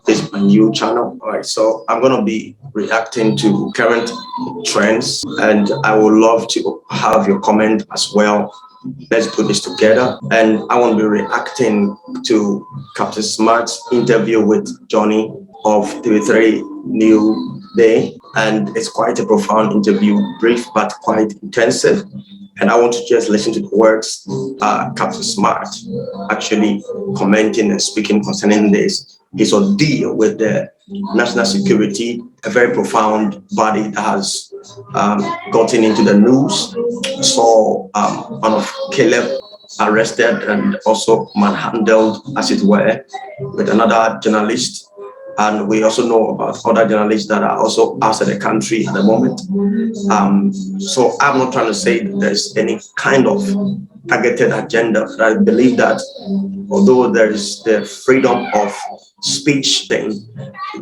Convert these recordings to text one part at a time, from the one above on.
This is my new channel. All right, so I'm going to be reacting to current trends, and I would love to have your comment as well. Let's put this together. And I want to be reacting to Captain Smart's interview with Johnny of TV3 New Day. And it's quite a profound interview, brief but quite intensive. And I want to just listen to the words Captain Smart actually commenting and speaking concerning this. His ordeal with the national security, a very profound body that has gotten into the news. Saw one of Caleb arrested and also manhandled, as it were, with another journalist. And we also know about other journalists that are also outside the country at the moment. So I'm not trying to say that there's any kind of targeted agenda, but I believe that although there is the freedom of speech thing,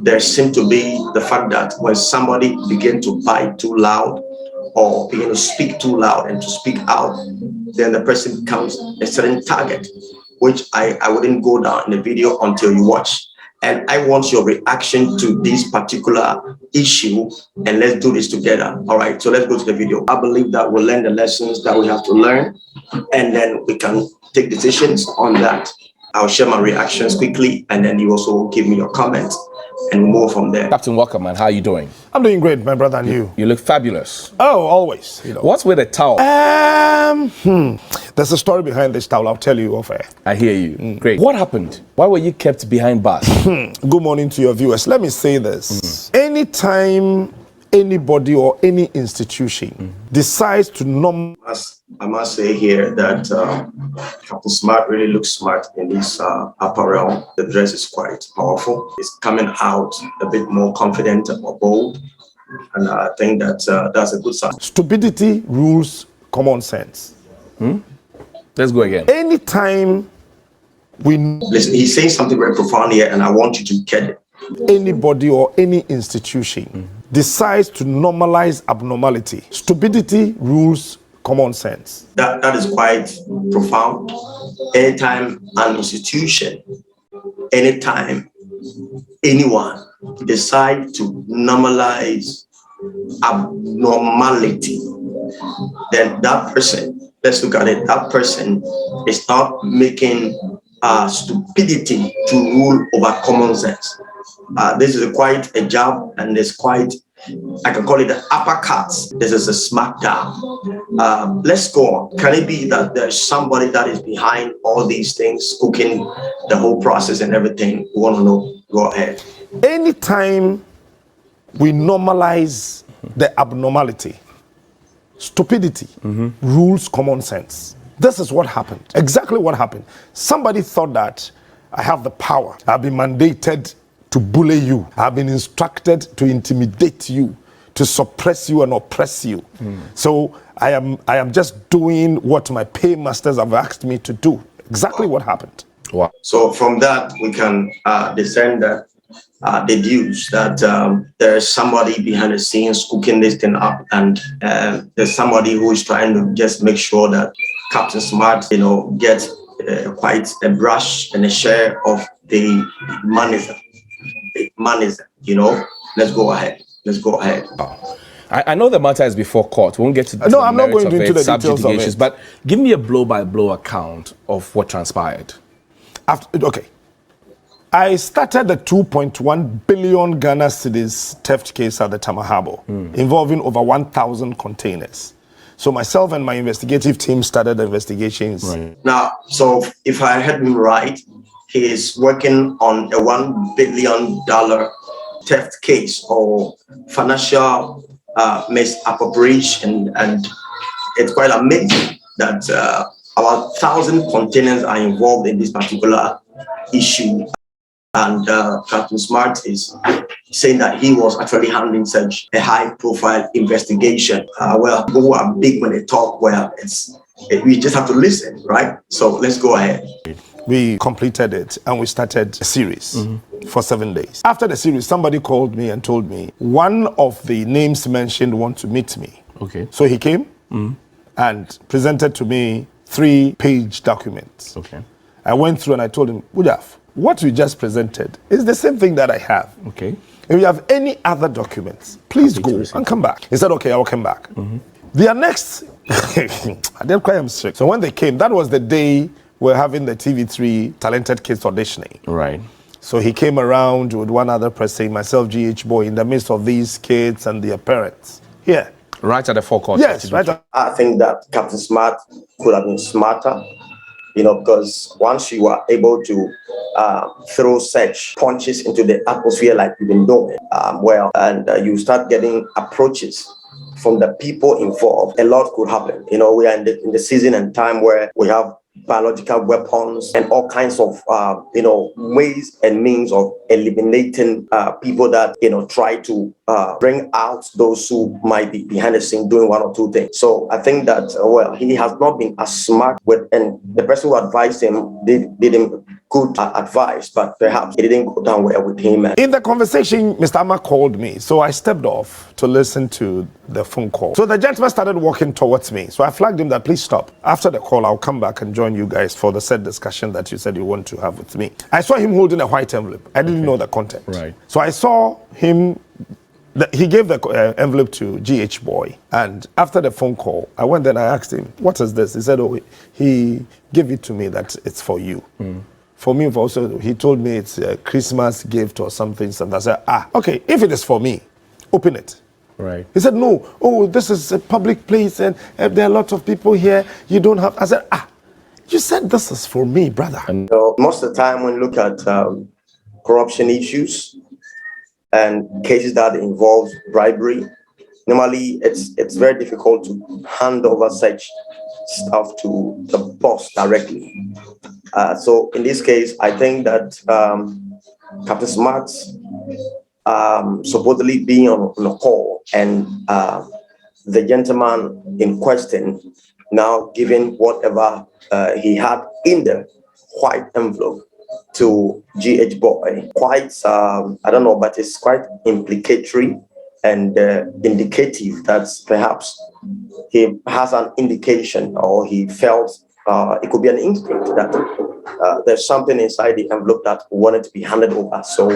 there seems to be the fact that when somebody begins to bite too loud or begin to speak too loud and to speak out, then the person becomes a certain target, which I wouldn't go down in the video until you watch. And I want your reaction to this particular issue, and let's do this together. All right, so let's go to the video. I believe that we'll learn the lessons that we have to learn, and then we can take decisions on that. I'll share my reactions quickly, and then you also give me your comments, and we'll move from there. Captain, welcome, man. How are you doing? I'm doing great, my brother, and you? You look fabulous. Oh, always. You know. What's with the towel? There's a story behind this towel. I'll tell you off air. I hear you. Great. What happened? Why were you kept behind bars? Good morning to your viewers. Let me say this. Anytime anybody or any institution decides to I must say here that Captain Smart really looks smart in this apparel. The dress is quite powerful. It's coming out a bit more confident or bold. And I think that that's a good sign. Stupidity rules common sense. Let's go again. Anytime we... Listen, he's saying something very profound here, and I want you to get it. Anybody or any institution decides to normalize abnormality. Stupidity rules common sense. That is quite profound. Anytime an institution, anytime anyone decide to normalize abnormality, then that person, let's look at it, that person is not making stupidity to rule over common sense. This is quite a jab, and there's quite, I can call it the uppercut. This is a smackdown. Let's go on. Can it be that there's somebody that is behind all these things, cooking the whole process and everything? We want to know. Go ahead. Anytime we normalize the abnormality, stupidity rules common sense. This is what happened. Exactly what happened. Somebody thought that I have the power. I've been mandated to bully you. I've been instructed to intimidate you, to suppress you and oppress you. So I am just doing what my paymasters have asked me to do. Exactly what happened. Wow. So from that, we can discern that, deduce that there's somebody behind the scenes cooking this thing up, and there's somebody who is trying to just make sure that Captain Smart, gets quite a brush and a share of the manism. Let's go ahead. I know the matter is before court. We won't get to no, I'm not going into the details of it. But give me a blow-by-blow account of what transpired. Okay. I started the 2.1 billion Ghana cedis theft case at the Tamahabo, involving over 1,000 containers. So myself and my investigative team started the investigations. Right. Now, so if I heard him right, he is working on a $1 billion theft case or financial misappropriation, and it's quite amazing that about 1,000 containers are involved in this particular issue. And Captain Smart is saying that he was actually handling such a high-profile investigation. Well, people are big when they talk. Well, we just have to listen, right? So let's go ahead. We completed it and we started a series for 7 days. After the series, somebody called me and told me one of the names mentioned want to meet me. Okay. So he came and presented to me 3-page documents. Okay. I went through and I told him, Budaf, what we just presented is the same thing that I have. Okay. If you have any other documents, please Happy to go receive and come back. He said, okay, I'll come back. Their next, I didn't cry, I'm sick. So when they came, that was the day we're having the TV3 Talented Kids auditioning. Right. So he came around with one other person, myself, GH Boy, in the midst of these kids and their parents. Here. Right at the forecourt. Yes, right. I think that Captain Smart could have been smarter, because once you are able to throw such punches into the atmosphere like you've been doing, and you start getting approaches from the people involved, a lot could happen. We are in the season and time where we have biological weapons and all kinds of ways and means of eliminating people that try to bring out those who might be behind the scene doing one or two things. So I think that he has not been as smart and the person who advised him did him good advice, but perhaps it didn't go down well with him. In the conversation, Mr. Amma called me, so I stepped off to listen to the phone call. So the gentleman started walking towards me, so I flagged him that please stop. After the call, I'll come back and join you guys for the said discussion that you said you want to have with me. I saw him holding a white envelope. I didn't know the content. Right. So I saw him. He gave the envelope to GH Boy, and after the phone call, I went there and I asked him, "What is this?" He said, "Oh, he gave it to me that it's for you." For me, also, he told me it's a Christmas gift or something. I said, okay, if it is for me, open it. Right. He said, no, this is a public place and there are a lot of people here. You don't have. I said, you said this is for me, brother. So most of the time when you look at corruption issues and cases that involve bribery, normally it's very difficult to hand over such stuff to the boss directly. So in this case, I think that Captain Smart supposedly being on a call and the gentleman in question now giving whatever he had in the white envelope to GH Boy, quite, I don't know, but it's quite implicatory and indicative that perhaps he has an indication or he felt it could be an instinct that there's something inside the envelope that wanted to be handed over. So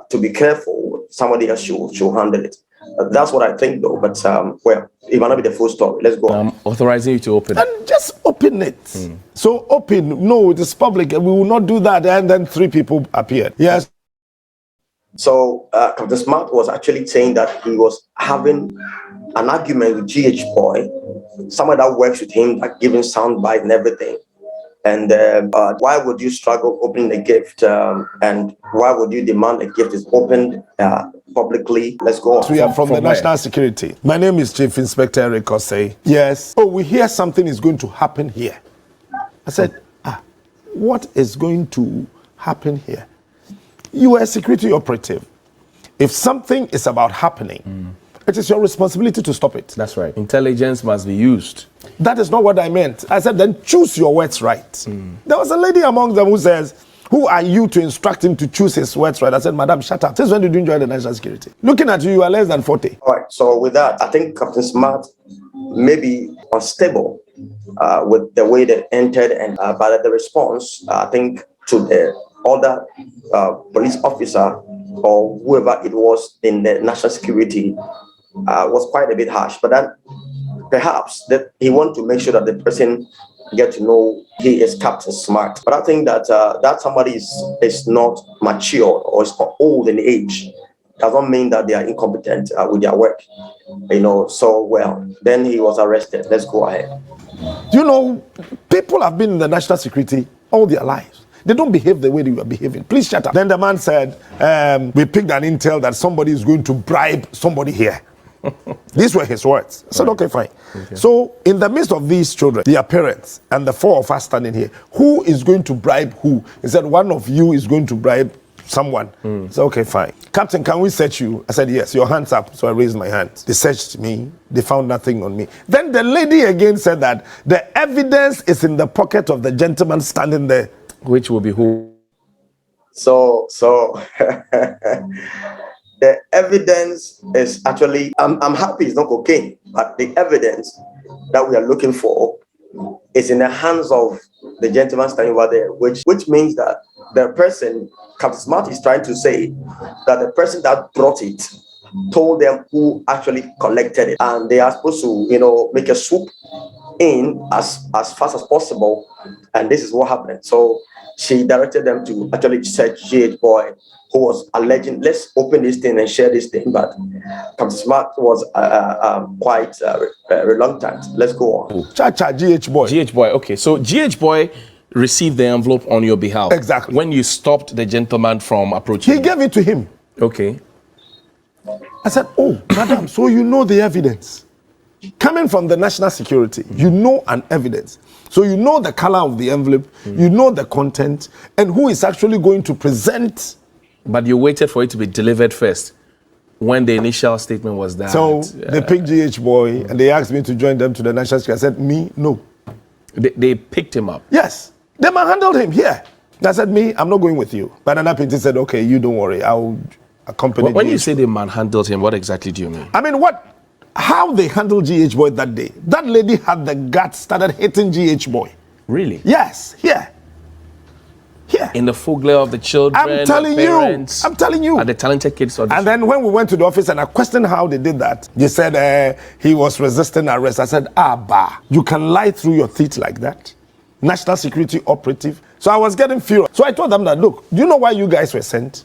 to be careful, somebody else should handle it. That's what I think, though. But it might not be the full story. Let's go. I'm authorizing you to open it. And just open it. So open. No, it is public. We will not do that. And then 3 people appeared. Yes. So Captain Smart was actually saying that he was having an argument with GH Boy, someone that works with him, like giving sound bite and everything. And why would you struggle opening a gift? And why would you demand a gift is opened publicly? Let's go on. We are from the where? National Security. My name is Chief Inspector Eric Osei. Yes. Oh, we hear something is going to happen here. I said, what is going to happen here? You are a security operative. If something is about happening, it is your responsibility to stop it. That's right. Intelligence must be used. That is not what I meant. I said, then choose your words right. There was a lady among them who says, who are you to instruct him to choose his words right? I said, Madam, shut up. Since when did you join the National Security? Looking at you, you are less than 40. All right. So with that, I think Captain Smart may be unstable with the way they entered and but the response, I think, to the other police officer or whoever it was in the National Security was quite a bit harsh. But then perhaps that he want to make sure that the person get to know he is Captain Smart. But I think that that somebody is not mature or is old in age does not mean that they are incompetent with their work. So then he was arrested. Let's go ahead. People have been in the National Security all their lives. They don't behave the way they were behaving. Please shut up. Then the man said, we picked an intel that somebody is going to bribe somebody here. These were his words. I said, okay, fine. Okay. So in the midst of these children, their parents, and the 4 of us standing here, who is going to bribe who? He said, one of you is going to bribe someone. I said, okay, fine. Captain, can we search you? I said, yes, your hands up. So I raised my hands. They searched me. They found nothing on me. Then the lady again said that the evidence is in the pocket of the gentleman standing there. Which will be who? So the evidence is actually, I'm happy it's not cocaine, but the evidence that we are looking for is in the hands of the gentleman standing over there, which means that the person, Captain Smart is trying to say that the person that brought it told them who actually collected it, and they are supposed to, make a swoop in as fast as possible, and this is what happened. So she directed them to actually search GH Boy, who was alleging, let's open this thing and share this thing, but Captain Smart was quite reluctant. Let's go on. Cha-cha, GH Boy. GH Boy, okay. So GH Boy received the envelope on your behalf. Exactly. When you stopped the gentleman from approaching He gave it to him. Okay. I said, oh, madam, so you know the evidence. Coming from the national security, you know an evidence. So you know the color of the envelope, you know the content, and who is actually going to present. But you waited for it to be delivered first when the initial statement was that. So they picked GH Boy and they asked me to join them to the national security. I said, me, no. They picked him up. Yes. They manhandled him here. I said, me, I'm not going with you. But another Pinty said, okay, you don't worry. I'll accompany When GH. you say they manhandled him, what exactly do you mean? I mean, how they handled GH Boy that day. That lady had the guts, started hitting GH Boy. Really? Yes, here. Here. In the full glare of the children, I'm telling the parents, you. I'm telling you. And the talented kids audition. And then when we went to the office and I questioned how they did that, they said he was resisting arrest. I said, bah, you can lie through your teeth like that? National security operative. So I was getting furious. So I told them that, look, do you know why you guys were sent?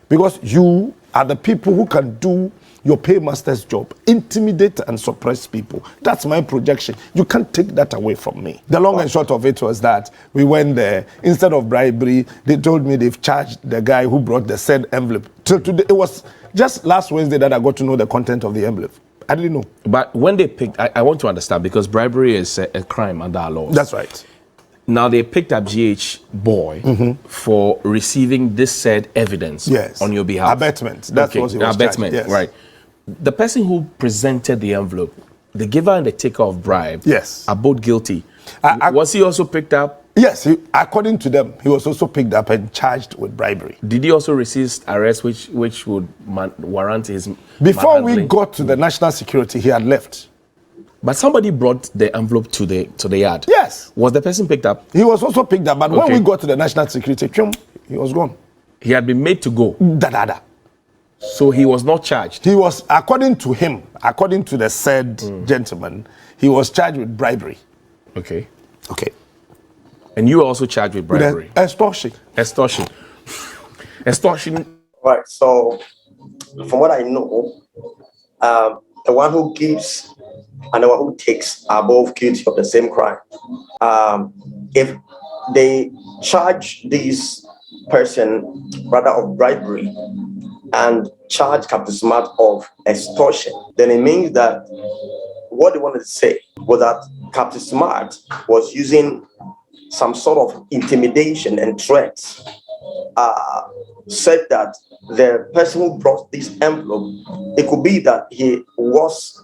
Because you are the people who can do your paymaster's job, intimidate and suppress people. That's my projection. You can't take that away from me. The long and short of it was that we went there. Instead of bribery, they told me they've charged the guy who brought the said envelope. Till today, it was just last Wednesday that I got to know the content of the envelope. I didn't know. But when they picked, I want to understand, because bribery is a crime under our laws. That's right. Now they picked up GH Boy for receiving this said evidence on your behalf. Abatement. That's what he was abatement, charged. Yes. Right. The person who presented the envelope, the giver and the taker of bribe, are both guilty. Was he also picked up? Yes, according to them, he was also picked up and charged with bribery. Did he also resist arrest, which would warrant his Before we got to the national security, he had left. But somebody brought the envelope to the yard. Yes. Was the person picked up? He was also picked up, but when we got to the national security, he was gone. He had been made to go. Da. So he was not charged. He was, according to him, according to the said gentleman, he was charged with bribery. Okay. And you were also charged with bribery. With extortion. Extortion. Right. So, from what I know, the one who gives and the one who takes are both guilty of the same crime. If they charge this person rather of bribery and charge Captain Smart of extortion, then it means that what they wanted to say was that Captain Smart was using some sort of intimidation and threats. Said that the person who brought this envelope, it could be that he was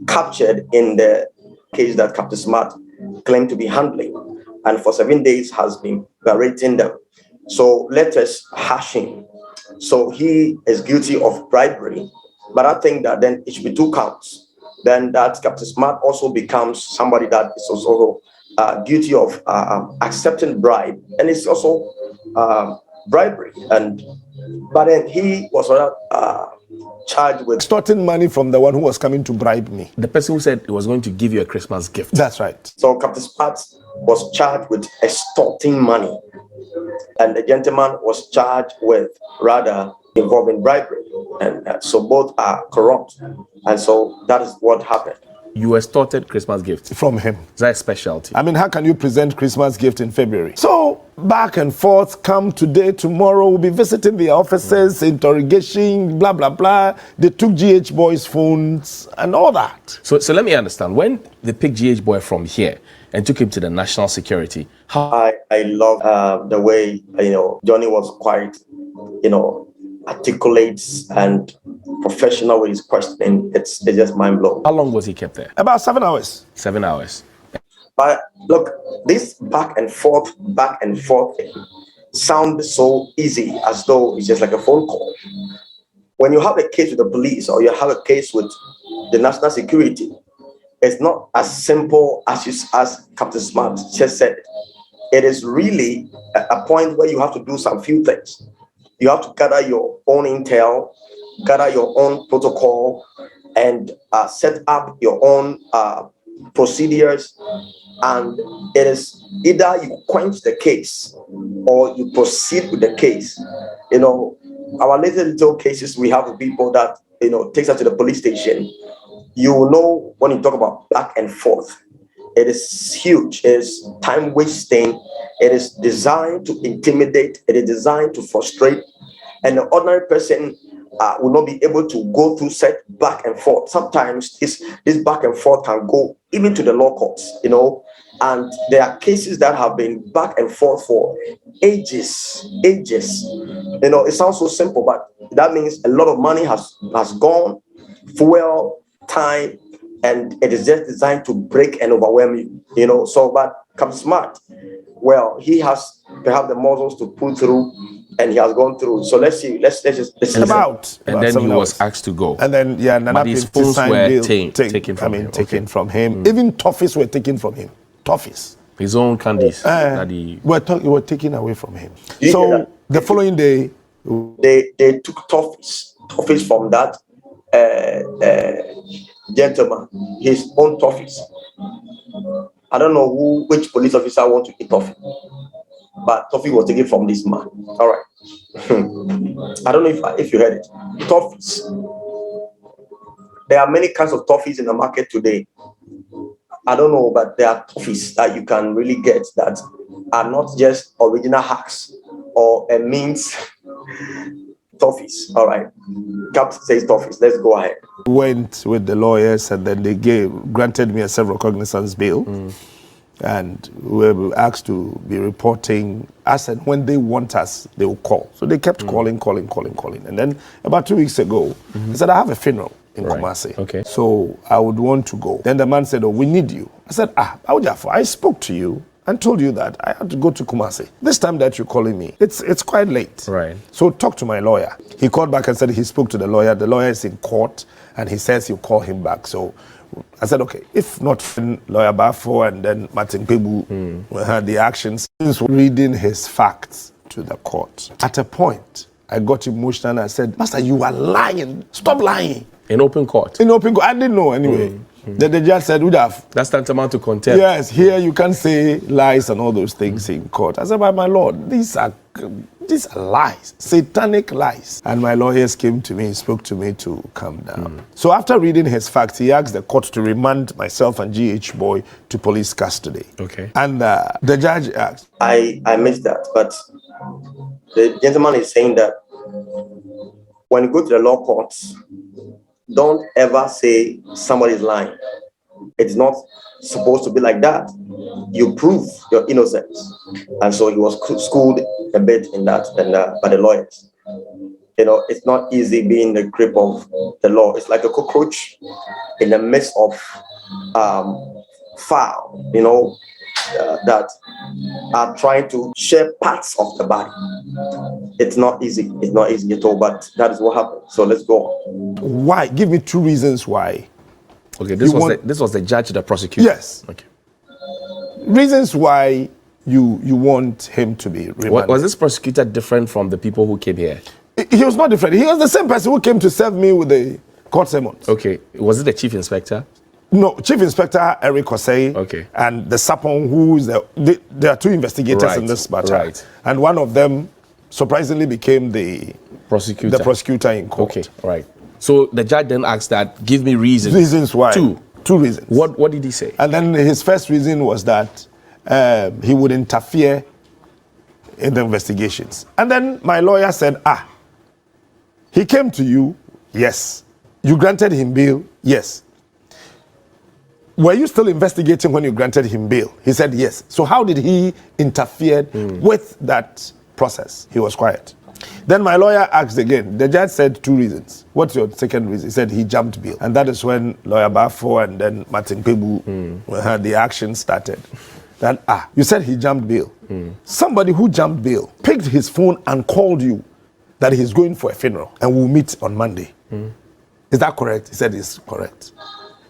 captured in the case that Captain Smart claimed to be handling, and for 7 days has been berating them. So let us hash him. So he is guilty of bribery, but I think that then it should be 2 counts. Then that Captain Smart also becomes somebody that is also guilty of accepting bribe, and it's also bribery. But then he was charged with extorting money from the one who was coming to bribe me. The person who said he was going to give you a Christmas gift. That's right. So Captain Smart was charged with extorting money, and the gentleman was charged with rather involving bribery, and so both are corrupt, and so that is what happened. You extorted Christmas gifts from him. Is that a specialty? I mean, how can you present Christmas gift in February? So back and forth, come today, tomorrow, we'll be visiting the offices, interrogation, blah, blah, blah. They took GH Boy's phones and all that. So let me understand. When they picked GH Boy from here and took him to the national security, how? I love the way, Johnny was quite, articulate and professional with his questioning. It's just mind blowing. How long was he kept there? About 7 hours. 7 hours. But look, this back and forth thing sounds so easy, as though it's just like a phone call. When you have a case with the police or you have a case with the national security, it's not as simple as Captain Smart just said. it is really a point where you have to do some few things. You have to gather your own intel, gather your own protocol, and set up your own procedures. And it is either you quench the case or you proceed with the case. You know, our little cases we have with people that, you know, takes us to the police station. You will know when you talk about back and forth. It is huge. It is time wasting. It is designed to intimidate. It is designed to frustrate. And the ordinary person will not be able to go through set back and forth. Sometimes this back and forth can go even to the law courts, you know. And there are cases that have been back and forth for ages. You know, it sounds so simple, but that means a lot of money has gone, fuel, time, and it is just designed to break and overwhelm you, you know. So, but come smart. Well, he has perhaps the muscles to pull through, and he has gone through. So let's see. Let's just listen. And then he was asked to go. And then but his phones were taken from him. Taken from him. Even toffees were taken from him. Toffees. His own candies that he were taken away from him. So the following day, they took toffees from that gentleman, his own toffees. I don't know which police officer want to eat toffee, but toffee was taken from this man. All right. I don't know if you heard it. Toffees. There are many kinds of toffees in the market today. I don't know, but there are toffees that you can really get that are not just original hacks or a means toffees. All right. Cap says toffees. Let's go ahead. Went with the lawyers and then they granted me a self-recognizance bail. And we were asked to be reporting us, and when they want us, they will call. So they kept calling. And then about 2 weeks ago, they said, I have a funeral in Kumasi. Okay. So I would want to go. Then the man said, oh, we need you. I said, I spoke to you and told you that I had to go to Kumasi. This time that you're calling me, it's quite late. Right. So talk to my lawyer. He called back and said he spoke to the lawyer. The lawyer is in court, and he says he'll call him back. So I said, okay, if not Lawyer Bafo and then Martin Pebu had the actions, since reading his facts to the court. At a point, I got emotional and I said, Master, you are lying. Stop lying. In open court? In open court. I didn't know anyway. Then the judge said, that's tantamount to contempt. Yes, here you can't say lies and all those things in court. I said, by my Lord, these are lies, satanic lies. And my lawyers came to me, spoke to me to calm down. So after reading his facts, he asked the court to remand myself and GH Boy to police custody. Okay. And the judge asked. I missed that, but the gentleman is saying that when you go to the law courts, don't ever say somebody's lying. It's not supposed to be like that. You prove your innocence. And so he was schooled a bit in that by the lawyers. You know, it's not easy being in the grip of the law. It's like a cockroach in the midst of fowl, you know, that are trying to share parts of the body. It's not easy. It's not easy at all, but that is what happened. So let's go on. Why? Give me 2 reasons why. Okay, this was the judge, the prosecutor. Yes. Okay. Reasons why you want him to be remanded. Was this prosecutor different from the people who came here? He was not different. He was the same person who came to serve me with the court summons. Okay. Was it the chief inspector? No, Chief Inspector Eric Osei. Okay. And the Sapon, who is there are 2 investigators in this matter. Right. And one of them surprisingly became the prosecutor in court. Okay, right. So the judge then asked that, give me reasons. Reasons why. 2 reasons. What did he say? And then his first reason was that he would interfere in the investigations. And then my lawyer said, he came to you, yes. You granted him bail, yes. Were you still investigating when you granted him bail? He said yes. So how did he interfere with that process? He was quiet. Then my lawyer asked again. The judge said 2 reasons. What's your second reason? He said he jumped bail. And that is when Lawyer Bafo and then Martin Pebu had the action started. Then, you said he jumped bail. Somebody who jumped bail picked his phone and called you that he's going for a funeral and we'll meet on Monday. Is that correct? He said it's correct.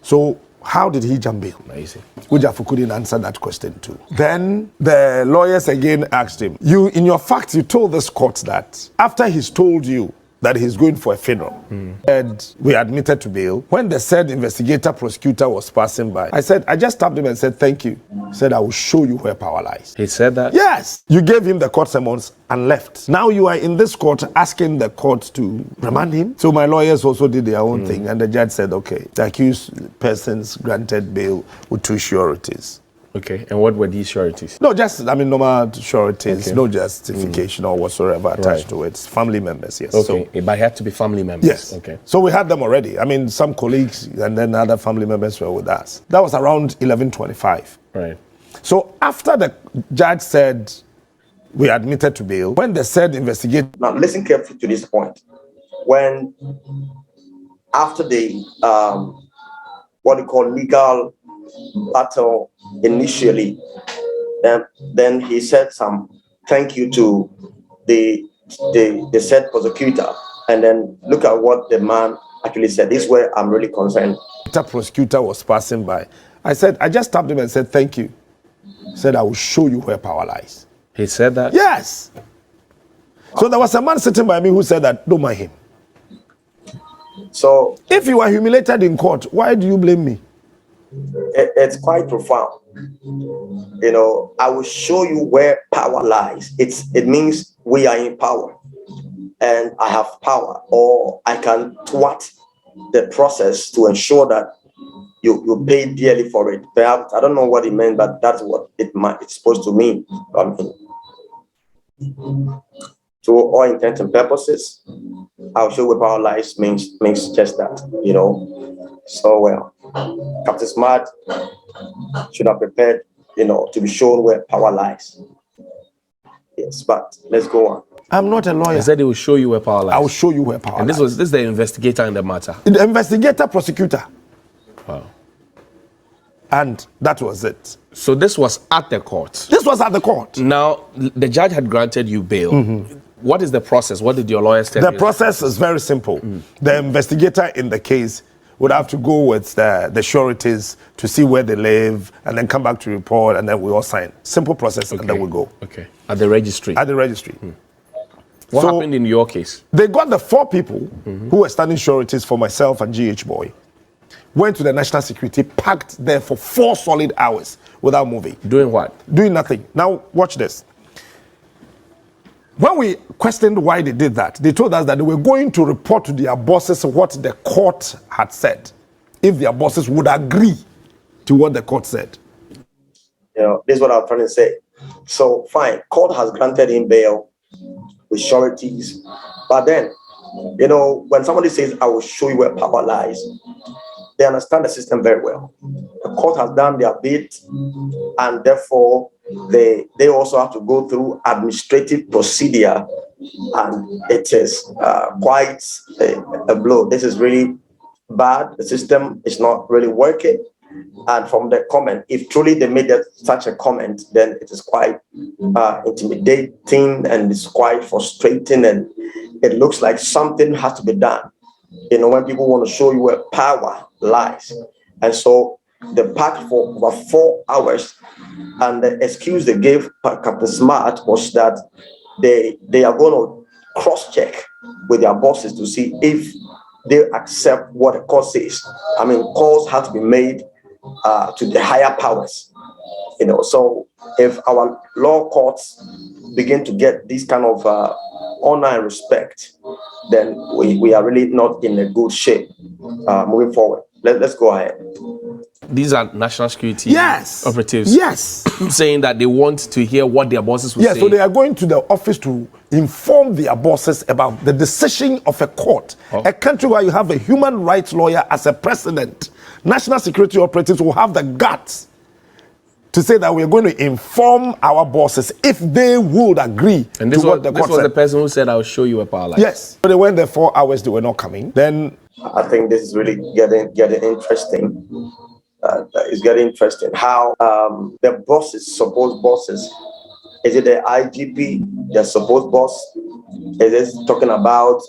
So How did he jump bail? Amazing. Ujafu couldn't answer that question too. Then the lawyers again asked him, you, in your facts, you told this court that after he's told you that he's going for a funeral, and we admitted to bail, when the said investigator prosecutor was passing by, I said, I just tapped him and said, thank you. He said, I will show you where power lies. He said that? Yes. You gave him the court summons and left. Now you are in this court asking the court to remand him. So my lawyers also did their own thing, and the judge said, okay, the accused persons granted bail with 2 sureties. Okay, and what were these sureties? No, just, normal sureties, no justification or whatsoever attached to it. Family members, yes. Okay, but it had to be family members. Yes. Okay. So we had them already. Some colleagues and then other family members were with us. That was around 11:25. Right. So after the judge said we admitted to bail, when they said investigate. Now listen carefully to this point. When after the what we call legal battle initially, then he said some thank you to the said prosecutor, and then look at what the man actually said. This is where I'm really concerned. The prosecutor was passing by. I said, I just tapped him and said thank you. He said, I will show you where power lies. He said that? Yes. So there was a man sitting by me who said that, don't mind him. So if you are humiliated in court, why do you blame me? It's quite profound. I will show you where power lies. It means we are in power, and I have power, or I can thwart the process to ensure that you pay dearly for it. Perhaps I don't know what it meant, but that's what it's supposed to mean. To all intents and purposes, I'll show where power lies means just that. So well, Captain Smart should have prepared, to be shown where power lies. Yes, but let's go on. I'm not a lawyer. I said he will show you where power lies. I will show you where power lies. And this is the investigator in the matter. The investigator, prosecutor. Wow. And that was it. So this was at the court. This was at the court. Now, the judge had granted you bail. What is the process? What did your lawyers tell you? The process is very simple. The investigator in the case would have to go with the sureties to see where they live and then come back to report, and then we all sign. Simple process, and then we go. Okay. At the registry? At the registry. What happened in your case? They got the 4 people who were standing sureties for myself and GH Boy, went to the national security, packed there for 4 solid hours without moving. Doing what? Doing nothing. Now, watch this. When we questioned why they did that, they told us that they were going to report to their bosses what the court had said, if their bosses would agree to what the court said. This is what I'm trying to say. So, fine, court has granted him bail with sureties, but then, when somebody says, I will show you where power lies, they understand the system very well. The court has done their bit, and therefore they also have to go through administrative procedure, and it is quite a blow. This is really bad. The system is not really working. And from the comment, if truly they made such a comment, then it is quite intimidating, and it's quite frustrating, and it looks like something has to be done. When people want to show you where power lies. And so they packed for over 4 hours, and the excuse they gave Captain Smart was that they are going to cross-check with their bosses to see if they accept what the court says. Calls have to be made to the higher powers. So if our law courts begin to get this kind of honor and respect, then we are really not in a good shape moving forward. Let's go ahead. These are national security operatives. Yes. Saying that they want to hear what their bosses will say. So they are going to the office to inform their bosses about the decision of a court. A country where you have a human rights lawyer as a president. National security operatives will have the guts to say that we're going to inform our bosses if they would agree and this to what the court said. This was the person who said, I'll show you a power line. Yes. So they went there 4 hours, they were not coming. Then I think this is really getting interesting. It's getting interesting how the bosses, supposed bosses, is it the IGP, the supposed boss? Is it talking about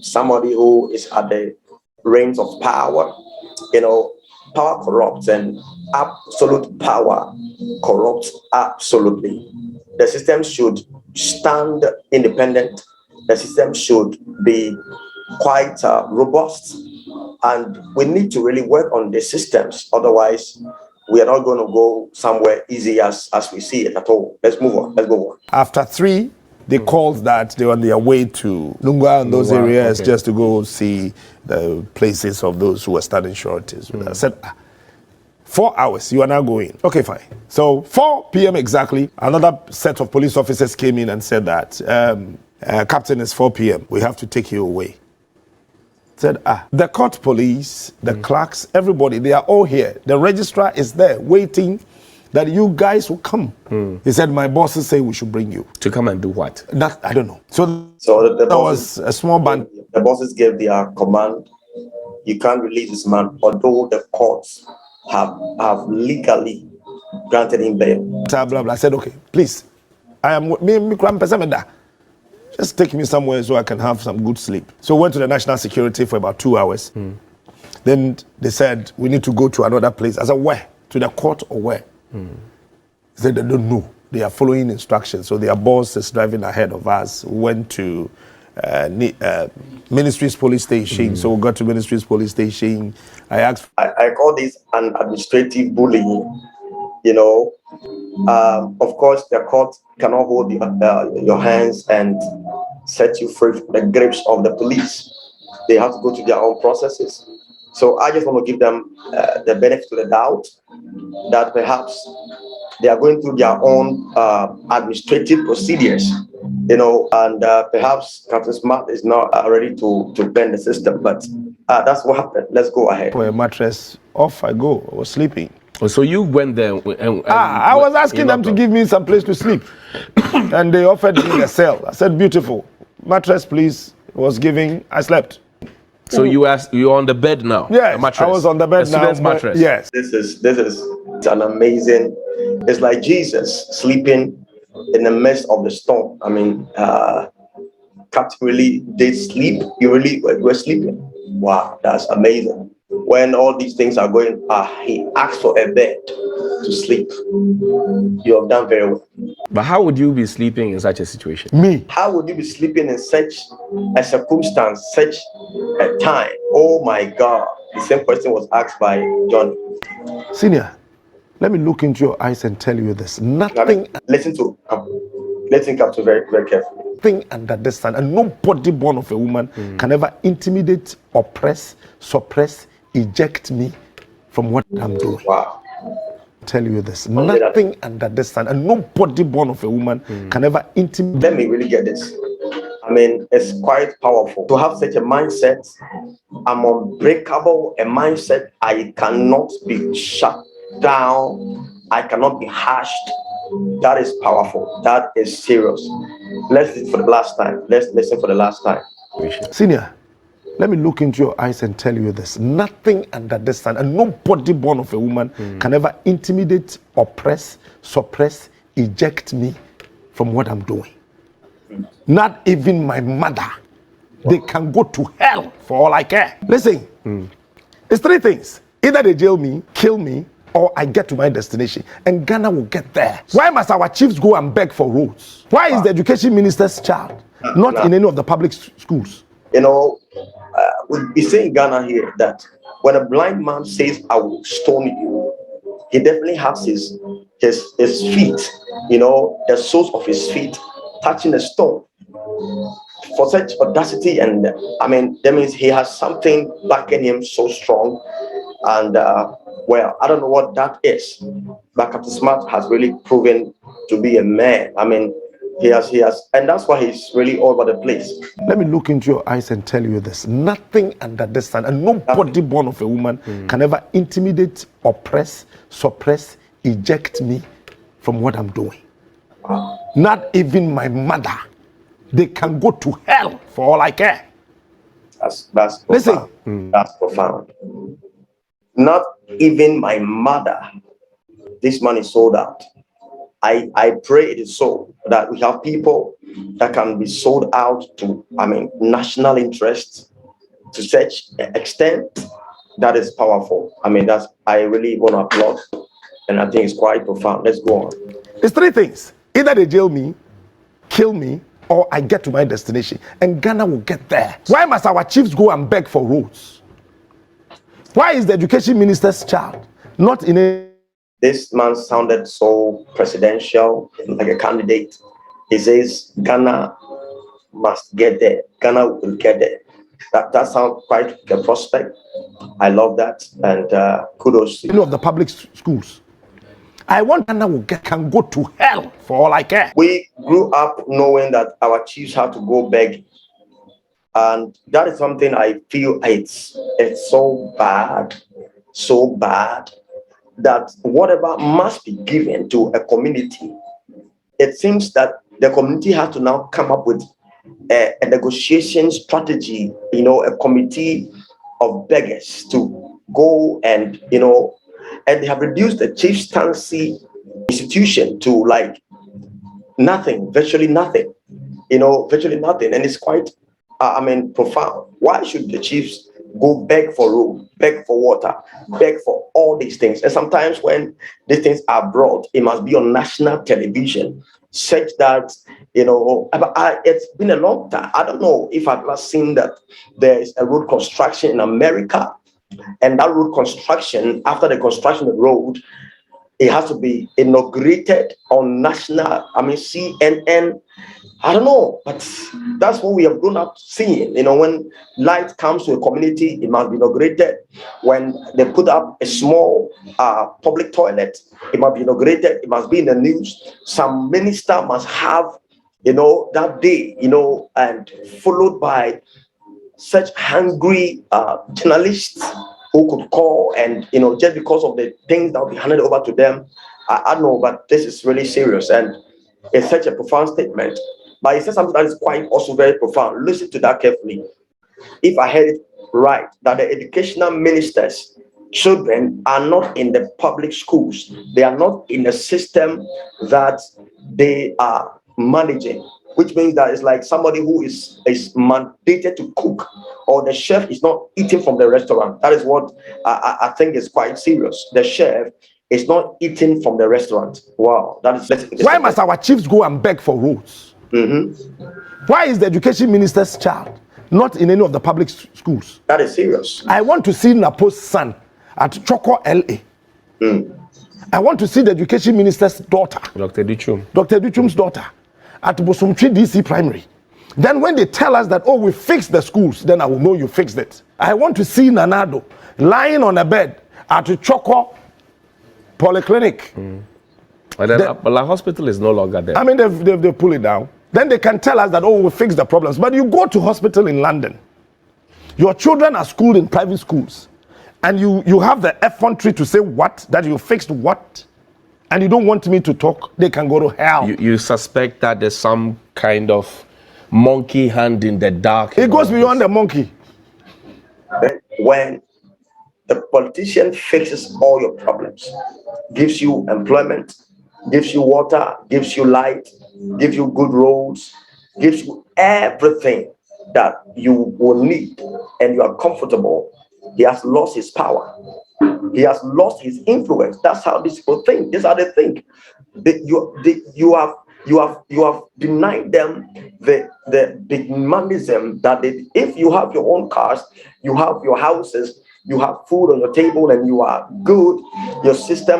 somebody who is at the reins of power? power corrupts and absolute power corrupts absolutely. The system should stand independent. The system should be quite robust. And we need to really work on the systems. Otherwise, we are not going to go somewhere easy as we see it at all. Let's move on. Let's go on. After 3, they called that they were on their way to Lungwa and those areas just to go see the places of those who were standing sureties. I said, 4 hours, you are now going. Okay, fine. So 4 p.m. exactly, another set of police officers came in and said that, Captain, it's 4 p.m. We have to take you away. Said, the court police, the clerks, everybody, they are all here. The registrar is there waiting that you guys will come. He said, my bosses say we should bring you. To come and do what? That, I don't know. So the there was a small band. The bosses gave their command. You can't release this man, although the courts have legally granted him bail. Blah, blah, blah. I said, okay, please. I am me, just take me somewhere so I can have some good sleep. So went to the national security for about 2 hours. Then they said, we need to go to another place. I said, where? To the court or where? They said, they don't know. They are following instructions. So their boss is driving ahead of us. We went to Ministries Police Station. So we got to Ministries Police Station. I asked. I call this an administrative bullying. You know, of course, the court cannot hold your hands and set you free from the grips of the police. They have to go to their own processes. So I just want to give them the benefit of the doubt that perhaps they are going through their own administrative procedures, you know, and perhaps Captain Smart is not ready to bend the system. But that's what happened. Let's go ahead. For a mattress, off I go. I was sleeping. So you went there and I was asking them to give me some place to sleep. And they offered me a cell. I said, beautiful. Mattress, please. Was giving. I slept. So you're on the bed now? Yes, I was on the bed now. Mattress. Yes. This is an amazing. It's like Jesus sleeping in the midst of the storm. I mean, Captain really did sleep. You really were sleeping. Wow, that's amazing. When all these things are going, he asked for a bed to sleep. You have done very well. But how would you be sleeping in such a situation? Me. How would you be sleeping in such a circumstance, such a time? Oh my God. The same question was asked by Johnny. Senior, let me look into your eyes and tell you this. Nothing. Listen Captain very, very carefully. Nothing under the sun, and nobody born of a woman can ever intimidate, oppress, suppress, eject me from what I'm doing. Wow. Tell you this. Nothing under the sun, and nobody born of a woman can ever intimidate. Let me really get this. I mean, it's quite powerful to have such a mindset. I'm unbreakable, a mindset I cannot be shut down, I cannot be hashed. That is powerful. That is serious. Let's listen for the last time. Let's listen for the last time. Senior, let me look into your eyes and tell you this. Nothing under the sun, and nobody born of a woman can ever intimidate, oppress, suppress, eject me from what I'm doing. Not even my mother. They can go to hell for all I care. Listen, it's 3 things. Either they jail me, kill me, or I get to my destination, and Ghana will get there. Why must our chiefs go and beg for roads? Why is the education minister's child not in any of the public schools? You know, we say in Ghana here that when a blind man says, I will stone you, he definitely has his feet, you know, the soles of his feet touching a stone. For such audacity, and I mean, that means he has something backing him so strong. And well, I don't know what that is, but Captain Smart has really proven to be a man. I mean, he has, and that's why he's really all over the place. Let me look into your eyes and tell you this. Nothing under the sun, and nobody born of a woman can ever intimidate, oppress, suppress, eject me from what I'm doing. Not even my mother. They can go to hell for all I care. That's profound. Listen. That's profound. Not even my mother. This man is sold out. I pray it is so that we have people that can be sold out to, I mean, national interests to such extent That is powerful. I mean, I really want to applaud, and I think it's quite profound. Let's go on. It's three things. Either they jail me, kill me, or I get to my destination. And Ghana will get there. Why must our chiefs go and beg for roads? Why is the education minister's child not in a... This man sounded so presidential, like a candidate. He says Ghana must get there. Ghana will get there. That sounds quite a prospect. I love that, and kudos to of the public schools. I want Ghana can go to hell for all I care. We grew up knowing that our chiefs have to go beg, and that is something I feel it's so bad that whatever must be given to a community, it seems that the community has to now come up with a negotiation strategy, a committee of beggars to go and, and they have reduced the chieftaincy institution to like nothing, virtually nothing, virtually nothing. And it's quite, profound. Why should the chiefs go beg for road, beg for water, beg for all these things? And sometimes when these things are brought, it must be on national television, such that, it's been a long time. I don't know if I've ever seen that there is a road construction in America, and that road construction, after the construction of the road, it has to be inaugurated on national, CNN. I don't know, but that's what we have grown up seeing. When light comes to a community, it must be inaugurated. When they put up a small public toilet, it must be inaugurated. It must be in the news. Some minister must have, that day, and followed by such hungry journalists who could call and, just because of the things that will be handed over to them. I don't know, but this is really serious, and it's such a profound statement. But he said something that is quite also very profound. Listen to that carefully. If I heard it right, that the educational ministers' children are not in the public schools. They are not in a system that they are managing, which means that it's like somebody who is mandated to cook, or the chef is not eating from the restaurant. That is what I think is quite serious. The chef is not eating from the restaurant. Wow, that is. Why must our chiefs go and beg for roads? Why is the education minister's child not in any of the public schools? That is serious. I want to see Napo's son at Choco LA. I want to see the education minister's daughter, Dr. Duchum's daughter, at Bosumtwi DC Primary. Then when they tell us that, we fixed the schools, then I will know you fixed it. I want to see Nanado lying on a bed at Choco Polyclinic. But the hospital is no longer there. They pull it down. Then they can tell us that, we fix the problems. But you go to hospital in London, your children are schooled in private schools, and you have the effrontery to say what? That you fixed what? And you don't want me to talk? They can go to hell. You suspect that there's some kind of monkey hand in the dark? It goes beyond the monkey. When the politician fixes all your problems, gives you employment, gives you water, gives you light, gives you good roads, gives you everything that you will need, and you are comfortable, he has lost his power. He has lost his influence. That's how these people think. This is how they think. You have denied them the humanism that if you have your own cars, you have your houses, you have food on your table, and you are good, your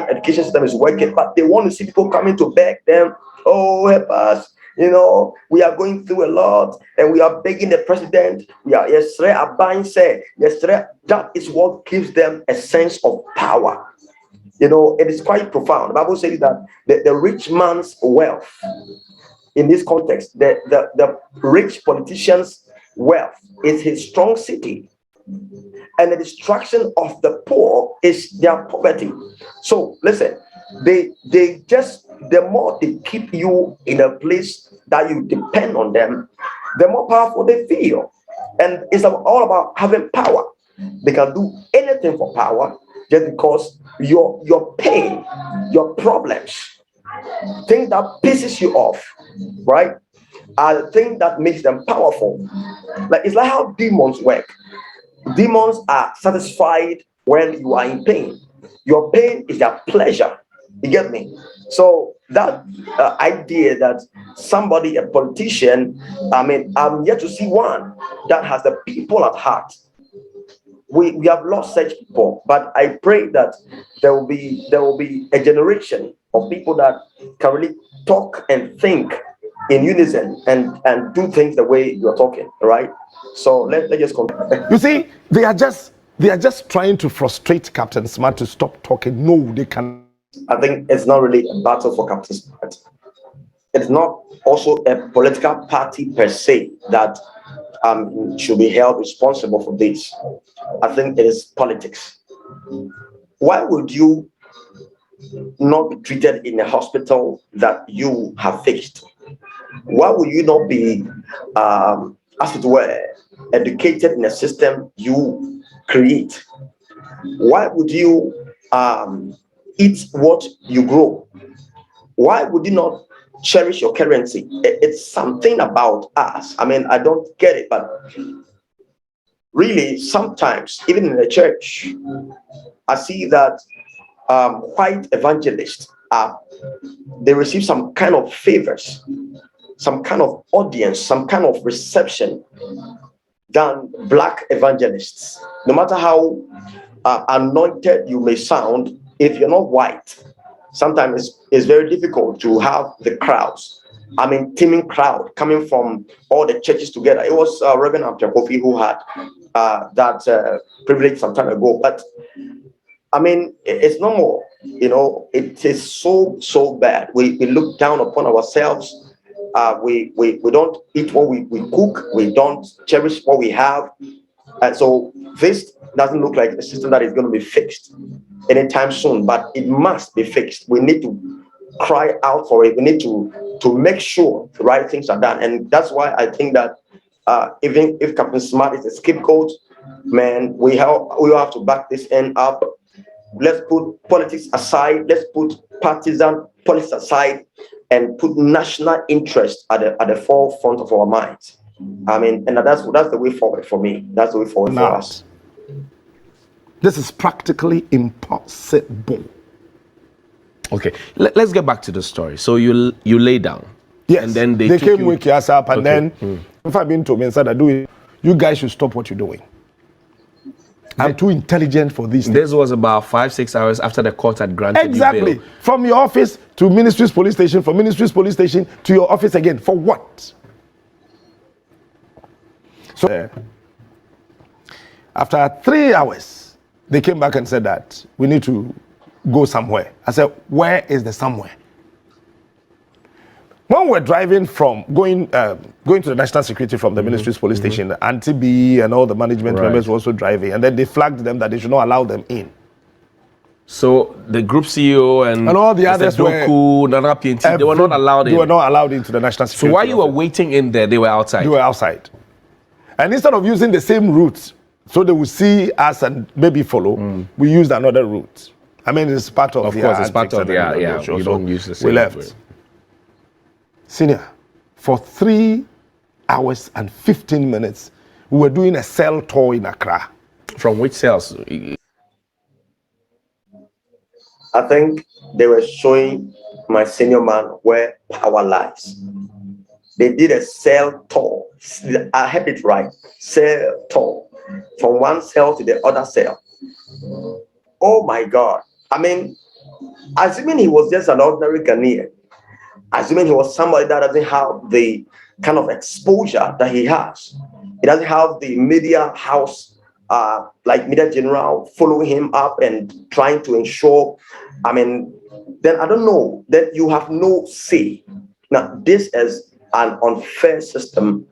education system is working, but they want to see people coming to beg them, help us, we are going through a lot, and we are begging the president. Yesterday that is what gives them a sense of power. It is quite profound. The Bible says that the rich man's wealth, in this context, the rich politician's wealth is his strong city, and the destruction of the poor is their poverty. So listen, the more they keep you in a place that you depend on them, the more powerful they feel. And it's all about having power. They can do anything for power, just because your pain, your problems, things that pisses you off, right, are the thing that makes them powerful. It's like how demons work. Demons are satisfied when you are in pain. Your pain is their pleasure. You get me? So that idea that somebody, a politician, I mean, I'm yet to see one that has the people at heart. We have lost such people, but I pray that there will be a generation of people that can really talk and think in unison and do things the way you're talking, right? So let's just continue. You see, they are just trying to frustrate Captain Smart to stop talking. No, they can. I think it's not really a battle for Captain Smart. It's not also a political party per se that should be held responsible for this. I think it is politics. Why would you not be treated in a hospital that you have fixed? Why would you not be, as it were, educated in a system you create? Why would you eat what you grow? Why would you not cherish your currency? It's something about us. I mean, I don't get it, but really, sometimes, even in the church, I see that white evangelists are they receive some kind of favors, some kind of audience, some kind of reception than black evangelists. No matter how anointed you may sound, if you're not white, sometimes it's very difficult to have the crowds. I mean, teeming crowd coming from all the churches together. It was Reverend Abdul Kofi who had that privilege some time ago. But I mean, it's no more. You know, it is so bad. We look down upon ourselves. We don't eat what we cook. We don't cherish what we have. And so this doesn't look like a system that is going to be fixed anytime soon, but it must be fixed. We need to cry out for it. We need to make sure the right things are done. And that's why I think that even if Captain Smart is a scapegoat, man, we have to back this end up. Let's put politics aside. Let's put partisan politics aside and put national interest at the forefront of our minds. I mean, and that's the way forward for me. That's the way forward for us. This is practically impossible. Okay, let's get back to the story. So you lay down. Yes. And then they came wake us up, and then if I've been to me and said, you guys should stop what you're doing. I'm too intelligent for these things. This was about 5-6 hours after the court had granted you bail. From your office to Ministry's police station, from Ministry's police station to your office again. For what? So after 3 hours, they came back and said that we need to go somewhere. I said, where is the somewhere? When we're driving from going to the national security from the Ministry's police station, Auntie B and all the management members were also driving, and then they flagged them that they should not allow them in. So the group CEO and all the others Doku, Nana PNT, they were not allowed in. They were not allowed into the national security. So while you were waiting in there, they were outside? They were outside. And instead of using the same route, so they would see us and maybe follow, we used another route. I mean, it's part of the... Of course, it's part of the... show. You don't use the same We left. Way. Senior, for 3 hours and 15 minutes, we were doing a cell tour in Accra. From which cells? I think they were showing my senior man where power lies. They did a cell tour. I had it right. Cell tour. From one cell to the other cell. Oh my God. I mean, assuming he was just an ordinary Ghanaian, assuming he was somebody that doesn't have the kind of exposure that he has. He doesn't have the media house, like Media General, following him up and trying to ensure, I mean, then I don't know, that you have no say. Now, this is an unfair system.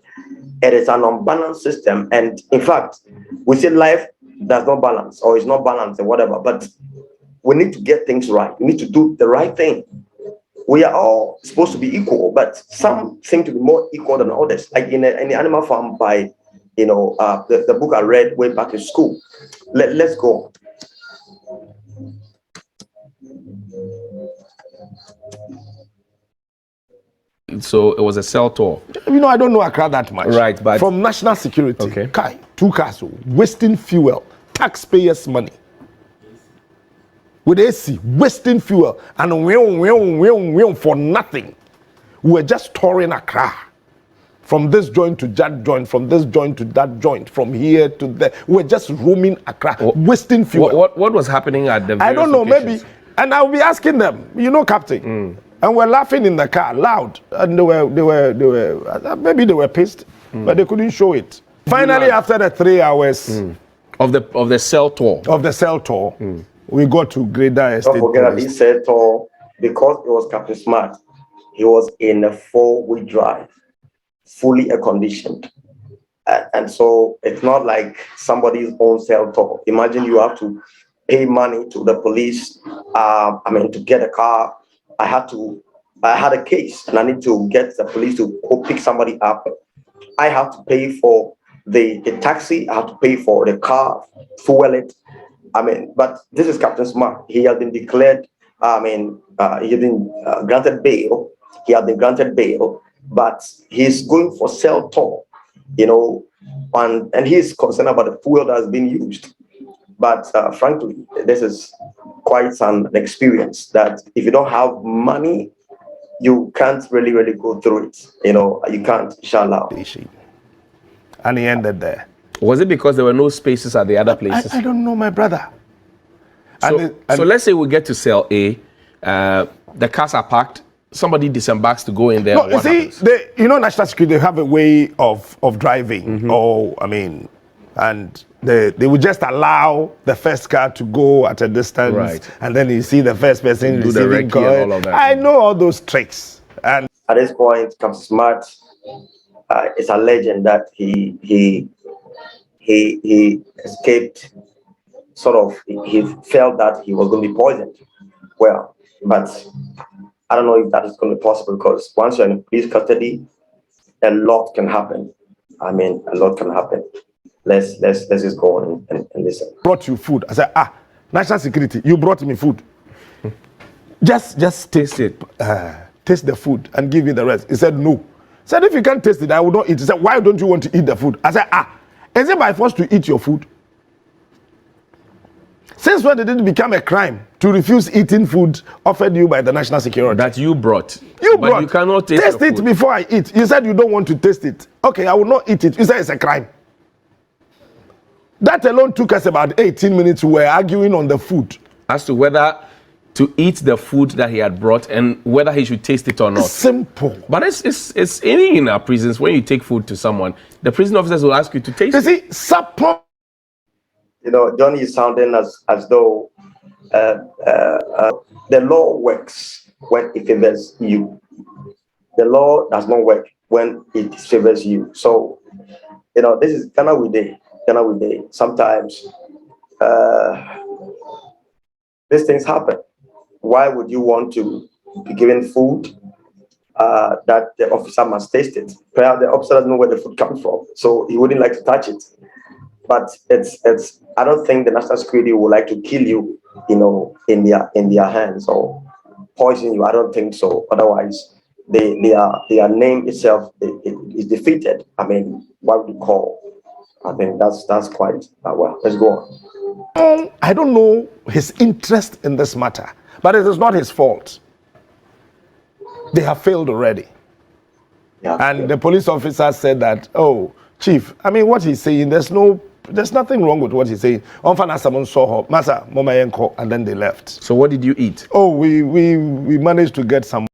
It is an unbalanced system. And in fact, we say life does not balance or is not balanced or whatever, but we need to get things right. We need to do the right thing. We are all supposed to be equal, but some seem to be more equal than others. Like in the Animal Farm by, the book I read way back in school. Let's go. So it was a cell tour. You know, I don't know Accra that much. Right, but from national security, okay. Kai, 2 cars, wasting fuel, taxpayers' money. With AC, wasting fuel, and for nothing. We were just touring Accra. From this joint to that joint, from this joint to that joint, from here to there. We were just roaming Accra, wasting fuel. What was happening at the I don't know, locations? maybe. And I'll be asking them, you know, Captain. And we're laughing in the car loud. And maybe they were pissed, but they couldn't show it. Finally, after the 3 hours of the cell tour. We got to Greater Estate. Don't forget that this cell tour, because it was Captain Smart, he was in a 4-wheel drive, fully air-conditioned. And so it's not like somebody's own cell tour. Imagine you have to pay money to the police, to get a car. I had a case and I need to get the police to go pick somebody up. I have to pay for the taxi, I have to pay for the car, fuel it. But this is Captain Smart. He has been declared, he has been granted bail. He has been granted bail, but he's going for cell tour, and he's concerned about the fuel that has been used. But frankly, this is quite an experience that if you don't have money, you can't really go through it. You can't, inshallah. And he ended there. Was it because there were no spaces at the other places? I don't know, my brother. So let's say we get to cell A, the cars are parked, somebody disembarks to go in there. No, you see, National Security, they have a way of driving. And they would just allow the first car to go at a distance. Right. And then you see the first person do the recce and all of that. I know all those tricks. And at this point, Captain Smart is a legend that he escaped. He felt that he was going to be poisoned. Well, but I don't know if that is going to be possible, because once you're in police custody, a lot can happen. A lot can happen. Let's just go on and listen. Brought you food. I said, National Security, you brought me food. Just taste it. Taste the food and give me the rest. He said, no. He said, if you can't taste it, I will not eat. He said, why don't you want to eat the food? I said, is it by force to eat your food? Since when did it become a crime to refuse eating food offered you by the national security? That you brought. But you cannot taste it before I eat. You said you don't want to taste it. Okay, I will not eat it. You said it's a crime. That alone took us about 18 minutes. We were arguing on the food. As to whether to eat the food that he had brought and whether he should taste it or not. Simple. But it's in our prisons, when you take food to someone, the prison officers will ask you to taste it. You see, support. Johnny is sounding as though the law works when it favors you. The law does not work when it favors you. So, this is Ghana we day. Sometimes these things happen. Why would you want to be given food that the officer must taste it? Perhaps the officer doesn't know where the food comes from, so he wouldn't like to touch it. But it's. I don't think the national security would like to kill you, in their hands or poison you. I don't think so. Otherwise, their name itself is defeated. What would you call? I think that's quite well. Let's go on. I don't know his interest in this matter, but it is not his fault. They have failed already. Yeah, and the police officer said that, Chief, what he's saying, there's nothing wrong with what he's saying. And then they left. So what did you eat? We managed to get some.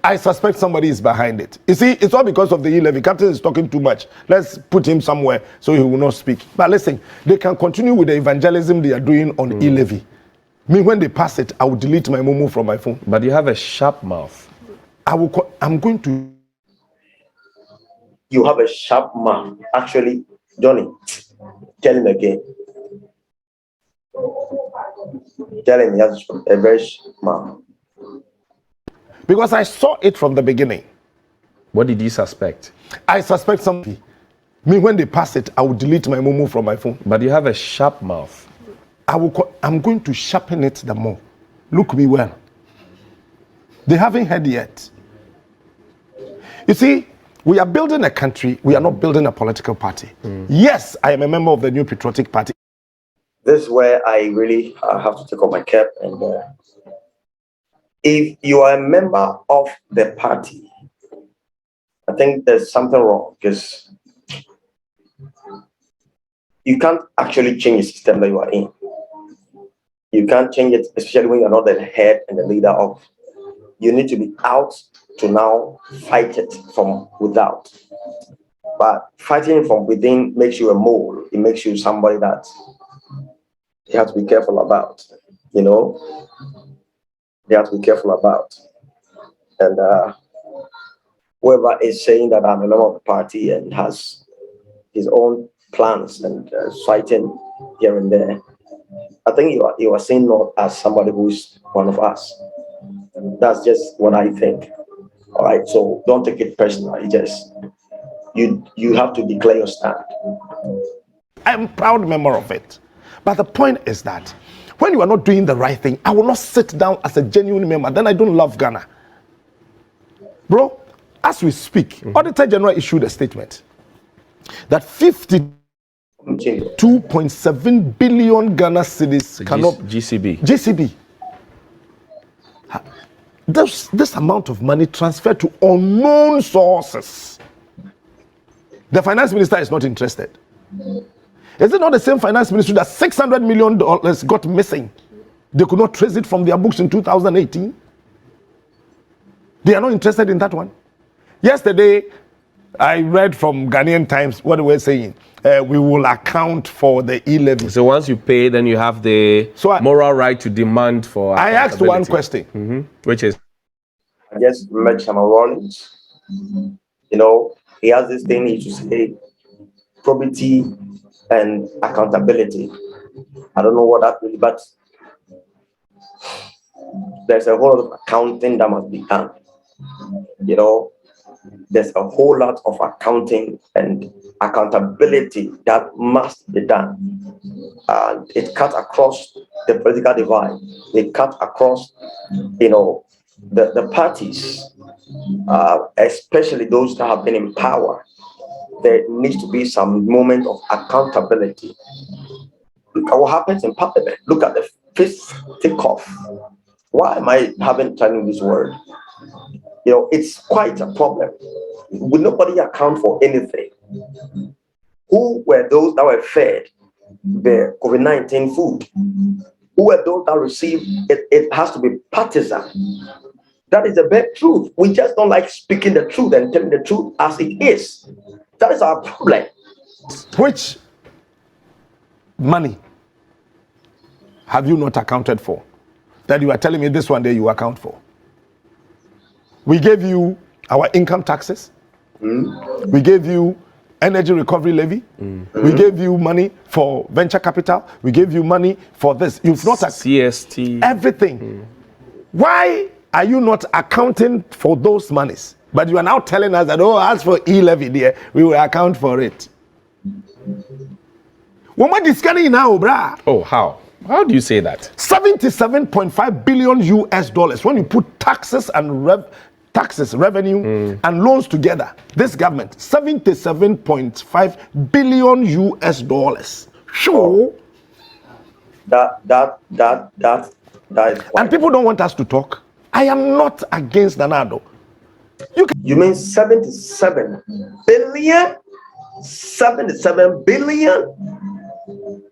I suspect somebody is behind it. You see, it's all because of the e-levy. Captain is talking too much. Let's put him somewhere so he will not speak. But listen, they can continue with the evangelism they are doing on e-levy. Me, when they pass it, I will delete my Momo from my phone. But you have a sharp mouth. I'm going to. You have a sharp mouth. Actually, Johnny, tell him again. Tell him he has a very sharp mouth. Because I saw it from the beginning. What did you suspect? I suspect something. Me, when they pass it, I will delete my Momo from my phone. But you have a sharp mouth. I'm going to sharpen it the more. Look me well. They haven't heard yet. You see, we are building a country, we are not building a political party. Yes, I am a member of the New Patriotic Party. This is where I really have to take off my cap. And if you are a member of the party, I think there's something wrong, because you can't actually change the system that you are in. You can't change it, especially when you're not the head and the leader of. You need to be out to now fight it from without. But fighting from within makes you a mole. It makes you somebody that you have to be careful about. You know, you have to be careful about. And whoever is saying that I'm a member of the party and has his own plans and fighting here and there, I think you are seen not as somebody who's one of us. That's just what I think. All right, so don't take it personally. Just you have to declare your stand. I'm a proud member of it. But the point is that when you are not doing the right thing, I will not sit down as a genuine member. Then I don't love Ghana. Bro, as we speak, Auditor General issued a statement that 52.7 billion Ghana cedis cannot... GCB. This amount of money transferred to unknown sources. The finance minister is not interested. Is it not the same finance ministry that $600 million got missing? They could not trace it from their books in 2018. They are not interested in that one. Yesterday, I read from Ghanaian Times what they were saying. We will account for the e-levy. So once you pay, then you have the moral right to demand for... I asked one question. Which is? I just met Shaman Rollins. You know, he has this thing he used to say, probity and accountability. I don't know what that really, but there's a whole lot of accounting that must be done. You know, there's a whole lot of accounting and accountability that must be done. And it cuts across the political divide. It cuts across, you know, the parties, especially those that have been in power. There needs to be some moment of accountability. Look at what happens in Parliament. Look at the fifth takeoff. Why am I telling this word? You know, it's quite a problem. Will nobody account for anything? Who were those that were fed the COVID-19 food? Who were those that received it? It has to be partisan. That is the bare truth. We just don't like speaking the truth and telling the truth as it is. That is our problem. Which money have you not accounted for? That you are telling me this one day you account for? We gave you our income taxes. We gave you energy recovery levy. We gave you money for venture capital. We gave you money for this. You've not CST. Everything. Why are you not accounting for those monies? But you are now telling us that, oh, as for e-levy there, we will account for it. What is scanning now, brah? Oh, how? How do you say that? 77.5 billion US dollars. When you put taxes and revenue and loans together, this government, 77.5 billion US dollars. Sure. That is. And people don't want us to talk. I am not against Nanado. You mean 77 billion? 77 billion?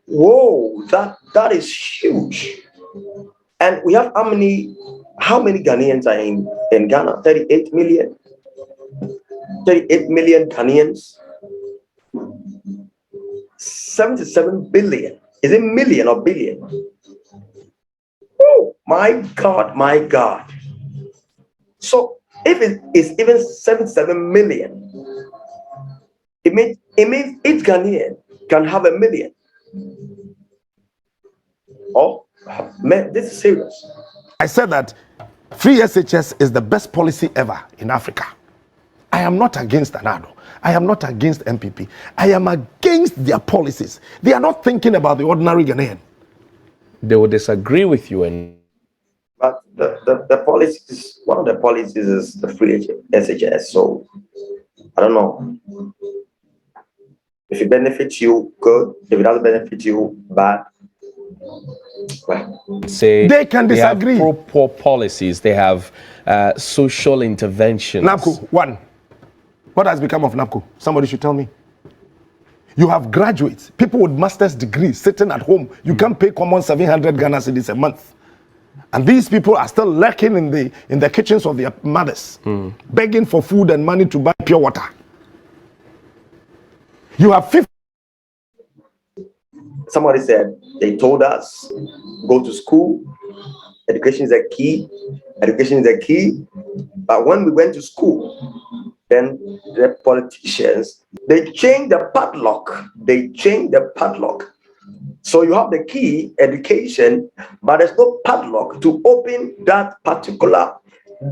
Whoa, that is huge. And we have how many Ghanaians are in Ghana? 38 million. 38 million Ghanaians. 77 billion. Is it million or billion? Oh my God, my God. So if it is even 77 million, it means each Ghanaian can have a million. Oh, man, this is serious. I said that free SHS is the best policy ever in Africa. I am not against Anado. I am not against MPP. I am against their policies. They are not thinking about the ordinary Ghanaian. They will disagree with you. But the policies, one of the policies is the free SHS. So I don't know. If it benefits you, good. If it doesn't benefit you, bad. Well, say they can disagree. They have poor policies. They have social interventions. NAPCO, one. What has become of NAPCO? Somebody should tell me. You have graduates, people with master's degrees sitting at home. You can't pay common 700 Ghana cedis a month. And these people are still lurking in the kitchens of their mothers, begging for food and money to buy pure water. You have 50. Somebody said, they told us, go to school. Education is a key. Education is a key. But when we went to school, then the politicians, they changed the padlock. They changed the padlock. So you have the key, education, but there's no padlock to open that particular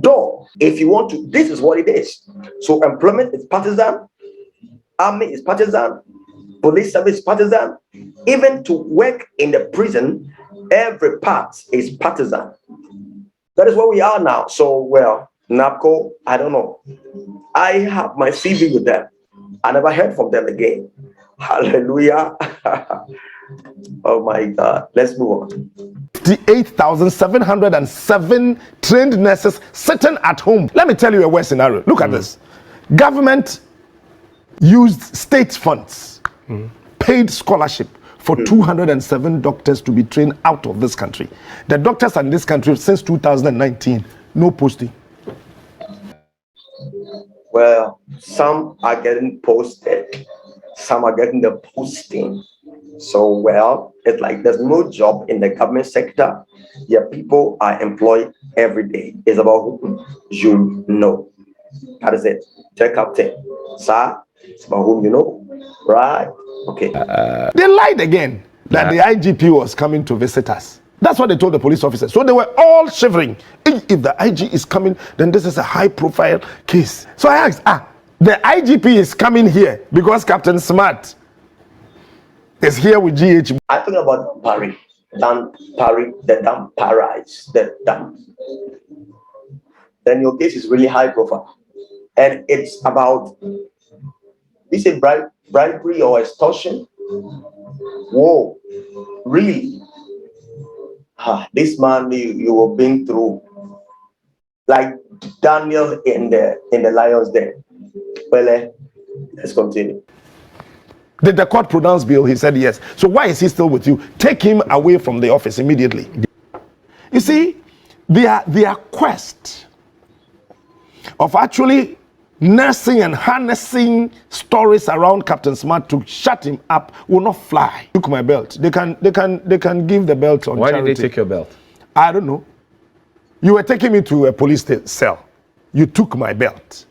door. If you want to, this is what it is. So employment is partisan, army is partisan, police service is partisan, even to work in the prison, every part is partisan. That is where we are now. So, well, NAPCO, I don't know. I have my CV with them. I never heard from them again. Hallelujah. Oh my God. Let's move on. 58,707 trained nurses sitting at home. Let me tell you a worse scenario. Look at this. Government used state funds, paid scholarship for 207 doctors to be trained out of this country. The doctors in this country since 2019, no posting. Well, some are getting posted, some are getting the posting. So, well, it's like there's no job in the government sector. Yeah, people are employed every day. It's about whom you know. That is it. Check captain. Sir, it's about whom you know. Right? Okay. They lied again that the IGP was coming to visit us. That's what they told the police officers. So they were all shivering. If the IG is coming, then this is a high profile case. So I asked, the IGP is coming here because Captain Smart is here with GH. I think about Parry, the damn Paradise, the damn. Then your case is really high profile. And it's about, is it bribery or extortion? Whoa, really? This man you were being through, like Daniel in the lion's den. Well, let's continue. Did the court pronounce bail? He said yes. So why is he still with you? Take him away from the office immediately. You see, their quest of actually nursing and harnessing stories around Captain Smart to shut him up will not fly. Took my belt. They can give the belt on Why charity. did they take your belt? I don't know. You were taking me to a police cell. You took my belt.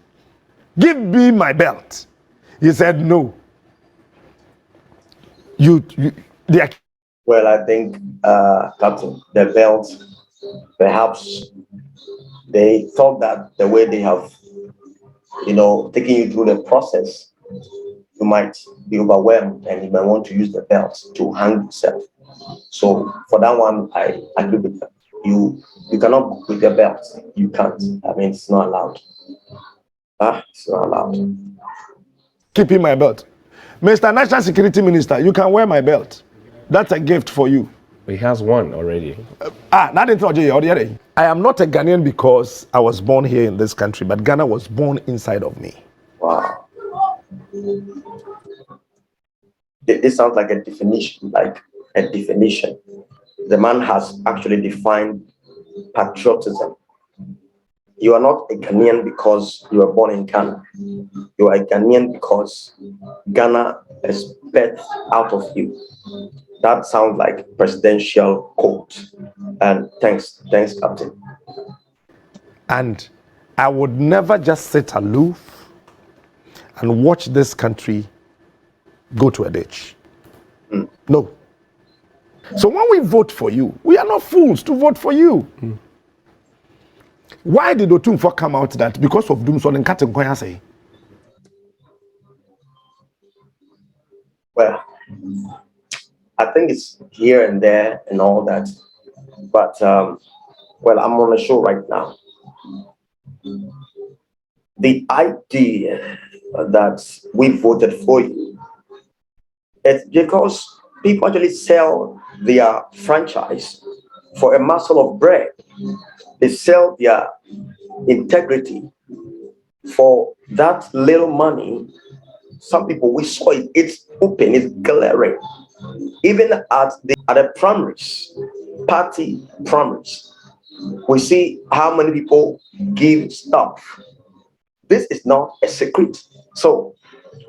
Give me my belt. He said no. Well, I think, Captain, the belt, perhaps they thought that the way they have, taking you through the process, you might be overwhelmed and you might want to use the belt to hang yourself. So for that one, I agree with them. You cannot go with the belt. You can't. I mean, it's not allowed. It's not allowed. Keeping my belt. Mr. National Security Minister, you can wear my belt. That's a gift for you. He has one already. I am not a Ghanaian because I was born here in this country, but Ghana was born inside of me. Wow. This sounds like a definition, The man has actually defined patriotism. You are not a Ghanaian because you were born in Ghana. You are a Ghanaian because Ghana is birthed out of you. That sounds like presidential quote. And thanks, Captain. And I would never just sit aloof and watch this country go to a ditch. No. So when we vote for you, we are not fools to vote for you. Why did Otumfo come out that because of Dumson and Katenkoya say? Well, I think it's here and there and all that. But, well, I'm on a show right now. The idea that we voted for you. It's because people actually sell their franchise for a morsel of bread. They sell their integrity for that little money. Some people, we saw it, it's open, it's glaring. Even at the primaries, party primaries, we see how many people give stuff. This is not a secret. So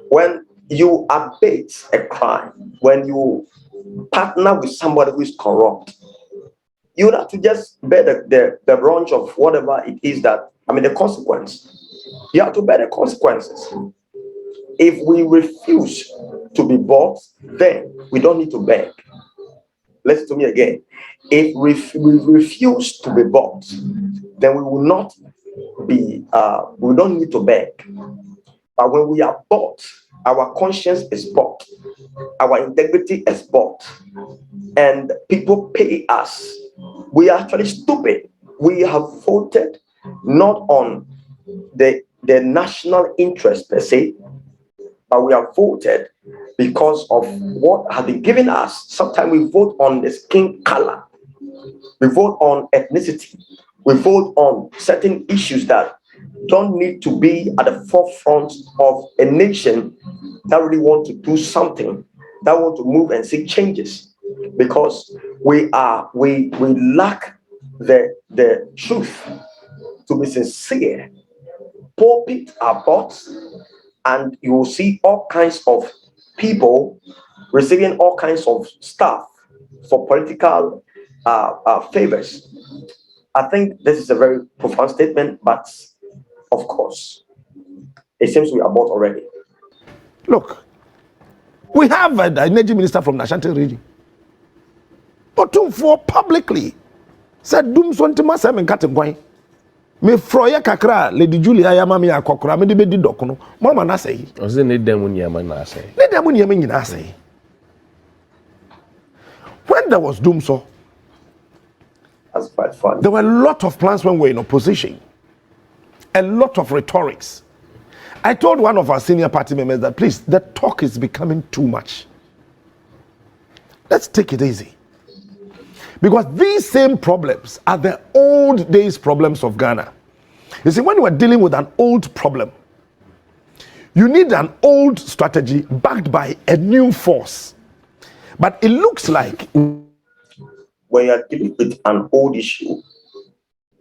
when you abate a crime, when you partner with somebody who is corrupt, you have to just bear the brunt of whatever it is that, I mean, the consequence. You have to bear the consequences. If we refuse to be bought, then we don't need to beg. Listen to me again. If we refuse to be bought, then we will not be, we don't need to beg. But when we are bought, our conscience is bought, our integrity is bought, and people pay us. We are actually stupid. We have voted not on the national interest per se, but we have voted because of what has been given us. Sometimes we vote on the skin color, we vote on ethnicity, we vote on certain issues that don't need to be at the forefront of a nation that really want to do something, that want to move and see changes, because we lack the truth. To be sincere, pulpits are bought, and you will see all kinds of people receiving all kinds of stuff for political favors. I think this is a very profound statement, but of course, it seems we are bought already. Look, we have an energy minister from the Ashanti region, but for publicly said, "Dum sontima semen kategwai." Me froye kakra Lady Julia yama me akokora me de bedi dokono mama na say o se ne dem nyama na say ne dem nyama nyina say. When there was Dumso, that's quite fun. There were a lot of plans when we were in opposition, a lot of rhetorics. I told one of our senior party members that, please, the talk is becoming too much. Let's take it easy. Because these same problems are the old days problems of Ghana. You see, when you are dealing with an old problem, you need an old strategy backed by a new force. But it looks like when you are dealing with an old issue,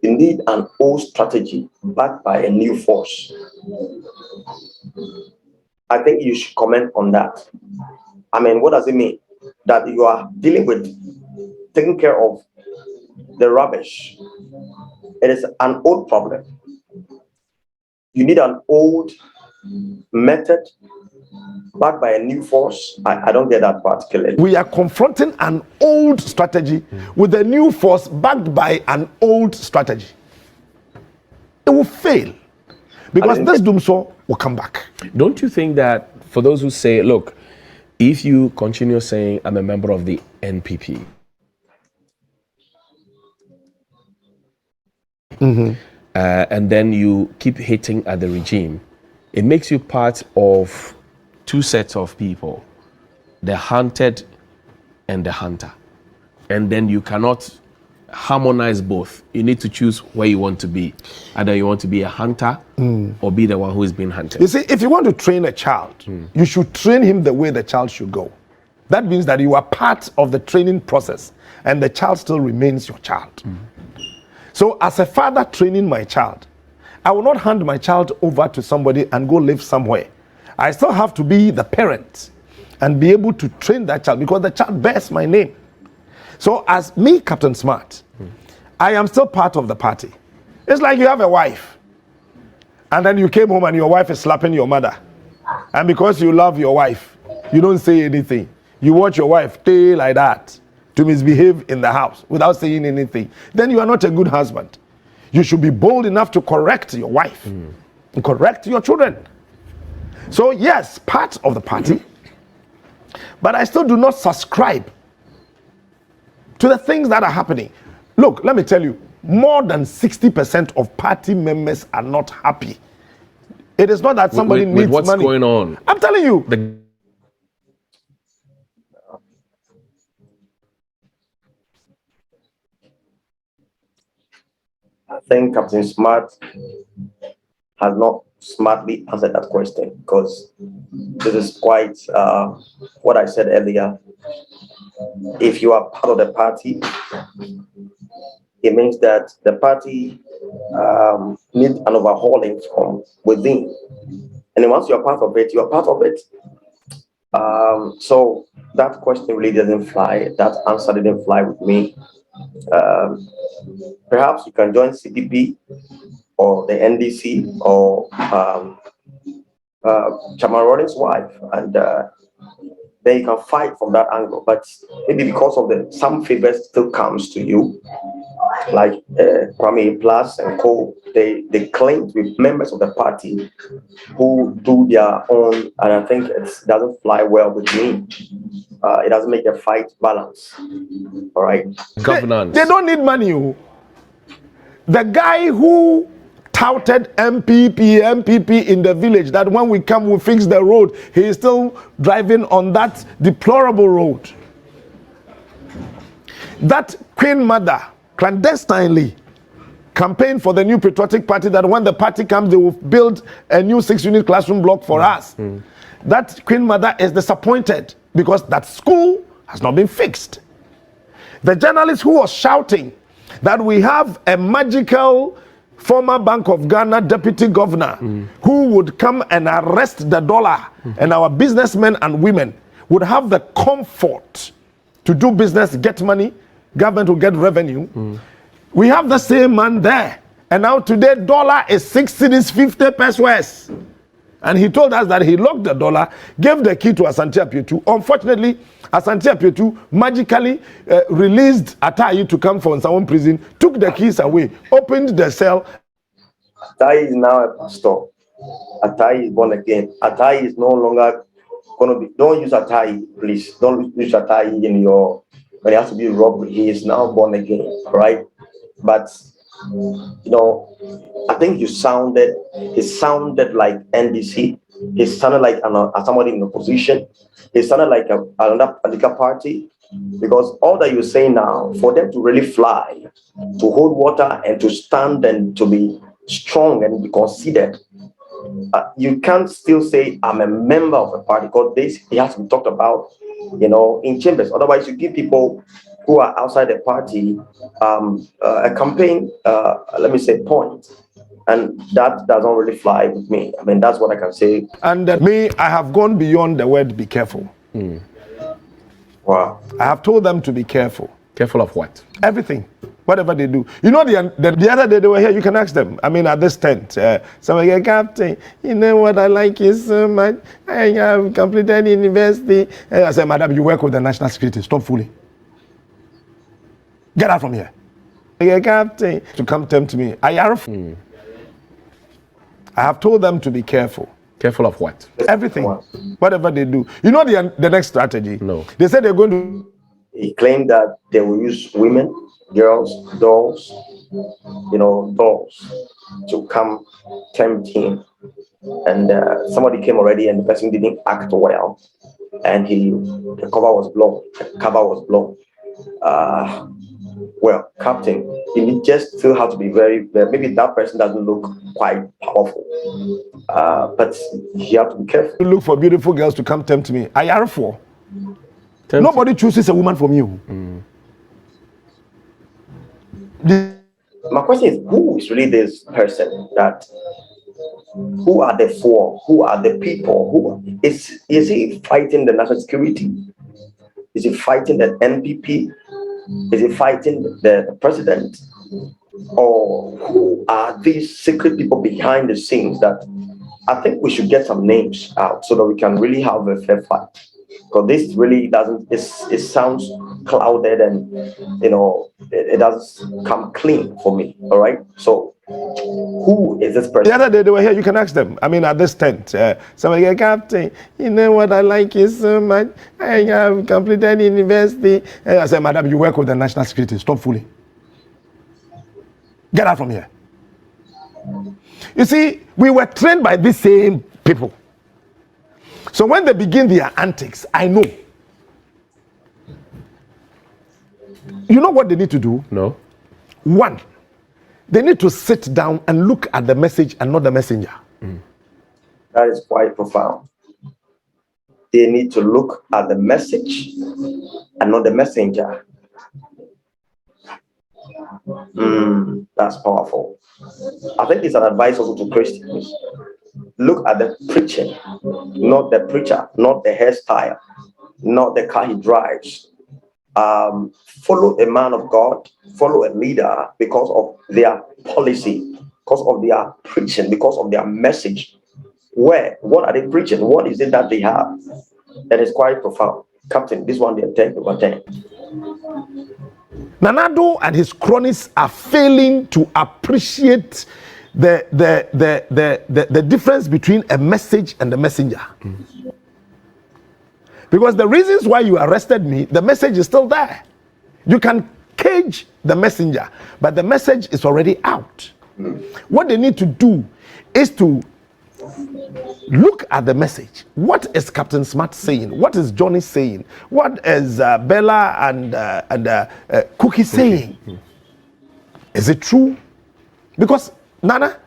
you need an old strategy backed by a new force. I think you should comment on that. I mean, what does it mean? That you are dealing with taking care of the rubbish. It is an old problem. You need an old method backed by a new force. I don't get that part clearly. We are confronting an old strategy with a new force backed by an old strategy. It will fail because this Dumso will come back. Don't you think that for those who say, look, if you continue saying I'm a member of the NPP, and then you keep hitting at the regime, it makes you part of two sets of people, the hunted and the hunter. And then you cannot harmonize both. You need to choose where you want to be. Either you want to be a hunter or be the one who is being hunted. You see, if you want to train a child, you should train him the way the child should go. That means that you are part of the training process and the child still remains your child. So as a father training my child, I will not hand my child over to somebody and go live somewhere. I still have to be the parent and be able to train that child because the child bears my name. So as me, Captain Smart, I am still part of the party. It's like you have a wife and then you came home and your wife is slapping your mother. And because you love your wife, you don't say anything. You watch your wife stay like that to misbehave in the house without saying anything. Then you are not a good husband. You should be bold enough to correct your wife and correct your children. So yes, part of the party, but I still do not subscribe to the things that are happening. Look, let me tell you, more than 60% of party members are not happy. It is not that somebody with needs what's money. going on. I'm telling you. I think Captain Smart has not smartly answered that question, because this is quite what I said earlier. If you are part of the party, it means that the party needs an overhauling from within. And once you're part of it, you're part of it. So that question really doesn't fly. That answer didn't fly with me. Um, Perhaps you can join CPP or the NDC or Chairman Rawlings' wife, and then you can fight from that angle. But maybe because of some favors still comes to you, like Kwame Plus and Co. They claim to be members of the party who do their own, and I think it doesn't fly well with me. It doesn't make the fight balance. All right. Governance. They don't need money. The guy who touted MPP in the village, that when we come, we fix the road, he is still driving on that deplorable road. That Queen Mother clandestinely campaigned for the new patriotic party, that when the party comes, they will build a new 6-unit classroom block for us. That Queen Mother is disappointed because that school has not been fixed. The journalist who was shouting that we have a magical former Bank of Ghana deputy governor who would come and arrest the dollar, and our businessmen and women would have the comfort to do business, get money, government will get revenue. We have the same man there, and now today dollar is 6 cedis 50 pesos. And he told us that he locked the dollar, gave the key to Asante Apietu. Unfortunately, Asante Apietu magically released Atayi to come from Nsawam prison, took the keys away, opened the cell. Atayi is now a pastor. Atayi is born again. Atayi is no longer going to be. Don't use Atayi, please. Don't use Atayi in your. When it has to be robbery, he is now born again, right? But I think it sounded like NDC. It sounded like somebody in opposition. It sounded like another political party, because all that you say now, for them to really fly, to hold water and to stand and to be strong and be considered, you can't still say I'm a member of a party, because it has to be talked about, in chambers. Otherwise, you give people who are outside the party a campaign, let me say, point. And that doesn't really fly with me. I mean, that's what I can say. And me, I have gone beyond the word be careful. Wow. I have told them to be careful. Careful of what? Everything. Whatever they do. The other day they were here, you can ask them. I mean, at this tent, somebody said, Captain, you know what I like you so much. I have completed university. And I said, Madam, you work with the national security. Stop fooling. Get out from here. Captain, to come tempt me. I have told them to be careful. Careful of what? Everything. Whatever they do. The next strategy? No. They said they're going to. He claimed that they will use women, girls, dolls, dolls to come tempt him. And somebody came already, and the person didn't act well, and the cover was blown. Well, Captain, you just still have to be very, very, maybe that person doesn't look quite powerful, but you have to be careful. Look for beautiful girls to come tempt me. I are for. Nobody chooses a woman from you. My question is, who is really this person? Who are the four? Who are the people? Who is he fighting the national security? Is he fighting the NPP? Is he fighting the president? Or who are these secret people behind the scenes? That I think we should get some names out so that we can really have a fair fight. Because this really doesn't, it sounds clouded, and it doesn't come clean for me. All right. So who is this person? The other day they were here, you can ask them. I mean, at this tent, somebody said, Captain, you know what I like you so much. I have completed university. And I said, Madam, you work with the national security. Stop fooling. Get out from here. You see, we were trained by these same people. So when they begin their antics, I know. You know what they need to do? No. One, they need to sit down and look at the message and not the messenger. That is quite profound. They need to look at the message and not the messenger. That's powerful. I think it's an advice also to Christians. Look at the preaching, not the preacher, not the hairstyle, not the car he drives. Follow a man of God, follow a leader because of their policy, because of their preaching, because of their message. What are they preaching? What is it that they have? That is quite profound. Captain, this one they're 10 over 10. Nanado and his cronies are failing to appreciate the difference between a message and the messenger. Because the reasons why you arrested me, the message is still there. You can cage the messenger, but the message is already out. What they need to do is to look at the message. What is Captain Smart saying? What is Johnny saying? What is Bella and Cookie saying? Is it true? Because Nana,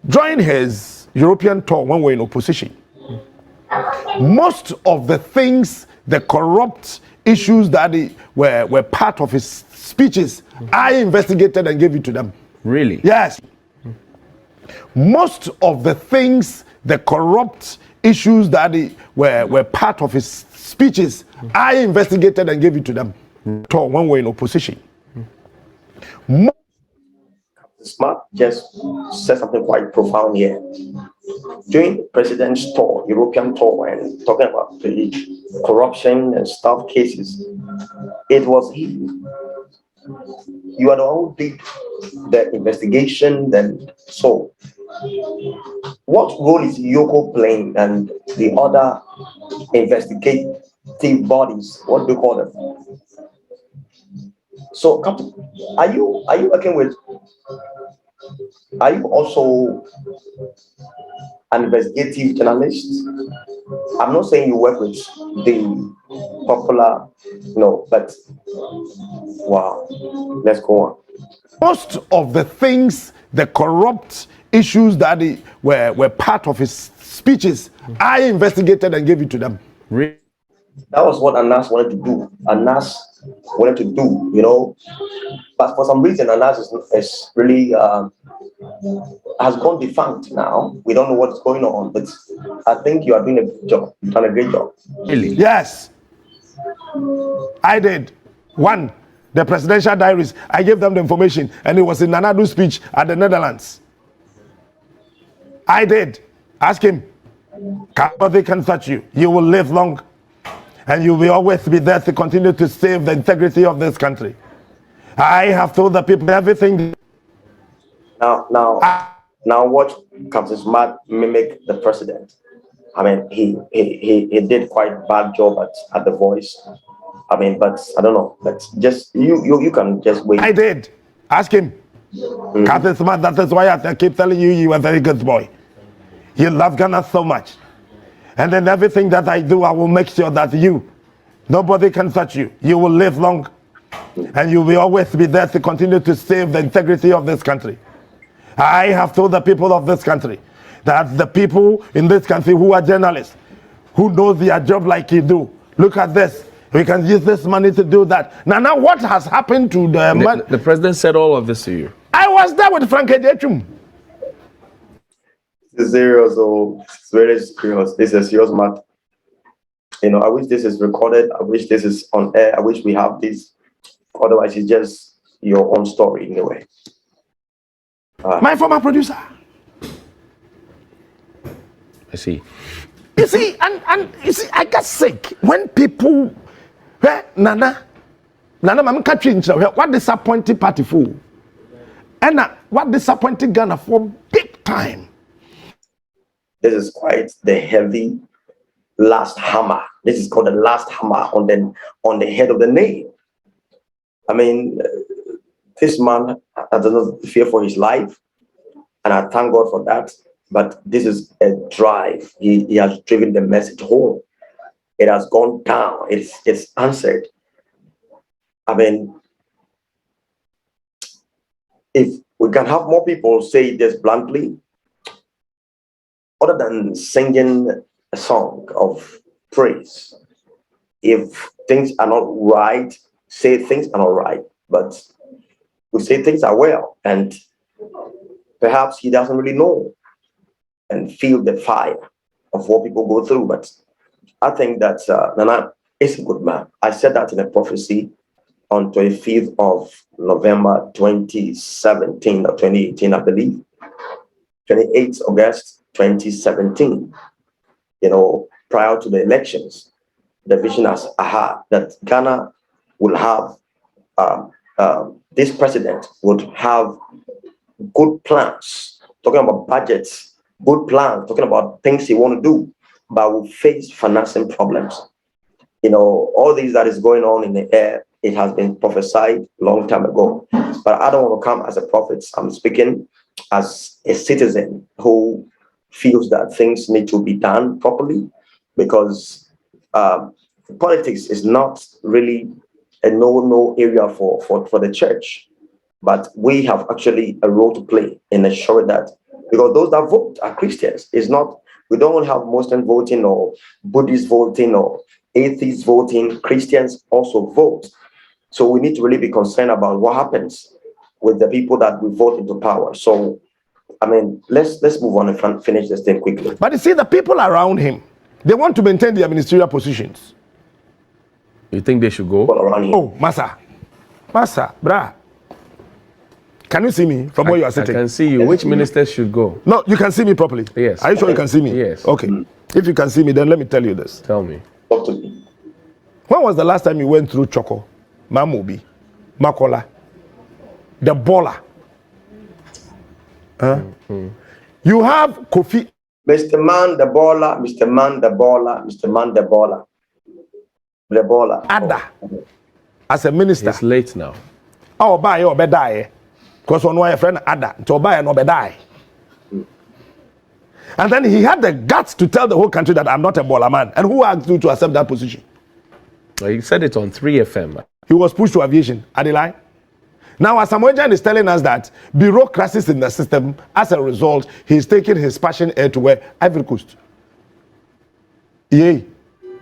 during his European tour when we were in opposition, most of the things, the corrupt issues that were part of his speeches, I investigated and gave it to them. Really? Yes. Most of the things, the corrupt issues that were part of his speeches, I investigated and gave it to them. When we were in opposition. Smart just said something quite profound here. During the president's tour, European tour, and talking about the corruption and stuff cases, it was he. You are the one who did the investigation, then so. What role is Yoko playing and the other investigative bodies? What do you call them? So, Captain, are you working with? Are you also an investigative journalist? I'm not saying you work with the popular, no, but wow, let's go on. Most of the things, the corrupt issues that were part of his speeches, I investigated and gave it to them. Really? That was what Anas wanted to do. Anas wanted to do, but for some reason, Anas is really has gone defunct now. We don't know what's going on, but I think you are doing a good job. You've done a great job. Really? Yes, I did. One, the presidential diaries, I gave them the information, and it was in Nanadu's speech at the Netherlands. I did. Ask him. Nobody can touch you. You will live long, and you will always be there to continue to save the integrity of this country. I have told the people everything. Now watch Captain Smart mimic the president. I mean, he did quite a bad job at the voice. I mean, but I don't know. But just you can just wait. I did. Ask him. Captain Smart, that is why I keep telling you, you are a very good boy. You love Ghana so much. And then everything that I do, I will make sure that nobody can touch you. You will live long, and you will always be there to continue to save the integrity of this country. I have told the people of this country that the people in this country who are journalists, who know their job like you do, look at this. We can use this money to do that. Now what has happened to the money? The president said all of this to you. I was there with Frank Edechum. It's serious, it's very serious. This is serious matter. I wish this is recorded. I wish this is on air. I wish we have this. Otherwise, it's just your own story in a way. My former producer. I see. You see, and you see, I got sick when people, Nana, I'm catching what disappointed party for, and what disappointed Ghana for big time. This is quite the heavy last hammer. This is called the last hammer on the head of the nail. I mean, this man does not fear for his life. and I thank God for that. But this is a drive. He has driven the message home. It has gone down. It's answered. I mean, if we can have more people say this bluntly, other than singing a song of praise, if things are not right, say things are not right. But we say things are well, and perhaps he doesn't really know and feel the fire of what people go through. But I think that Nana is a good man. I said that in a prophecy on 25th of November 2017 or 2018, I believe. 28th August 2017, prior to the elections, the vision as I had that Ghana will have, this president would have good plans, talking about budgets, good plans, talking about things he want to do, but will face financing problems. All these that is going on in the air, it has been prophesied long time ago. But I don't want to come as a prophet. I'm speaking as a citizen who feels that things need to be done properly, because politics is not really a no area for the church. But we have actually a role to play in ensuring that, because those that vote are Christians. It's not, we don't have Muslim voting or Buddhist voting or atheists voting. Christians also vote. So we need to really be concerned about what happens with the people that we vote into power. So, I mean, let's move on and finish this thing quickly. But you see, the people around him, they want to maintain their ministerial positions. You think they should go? All around him. Oh, Massa, brah. Can you see me from where you are sitting? I can see you. Which ministers should go? No, you can see me properly. Yes. Are you sure you can see me? Yes. Okay. If you can see me, then let me tell you this. Tell me. Talk to me. When was the last time you went through Choco, Mamobi, Makola, the baller? You have Kofi. Mr. Man the baller, Mr. Man the baller, Mr. Man the baller. The baller. Ada as a minister. It's late now. Oh, buy or be die. Because one of your friend Ada to buy and be die. And then he had the guts to tell the whole country that I'm not a baller man. And who asked you to accept that position? Well, he said it on 3FM. He was pushed to aviation. Are they lying? Now, as Samuel is telling us that bureaucracies in the system, as a result, he's taking his passion air to where? Ivory Coast. Yay.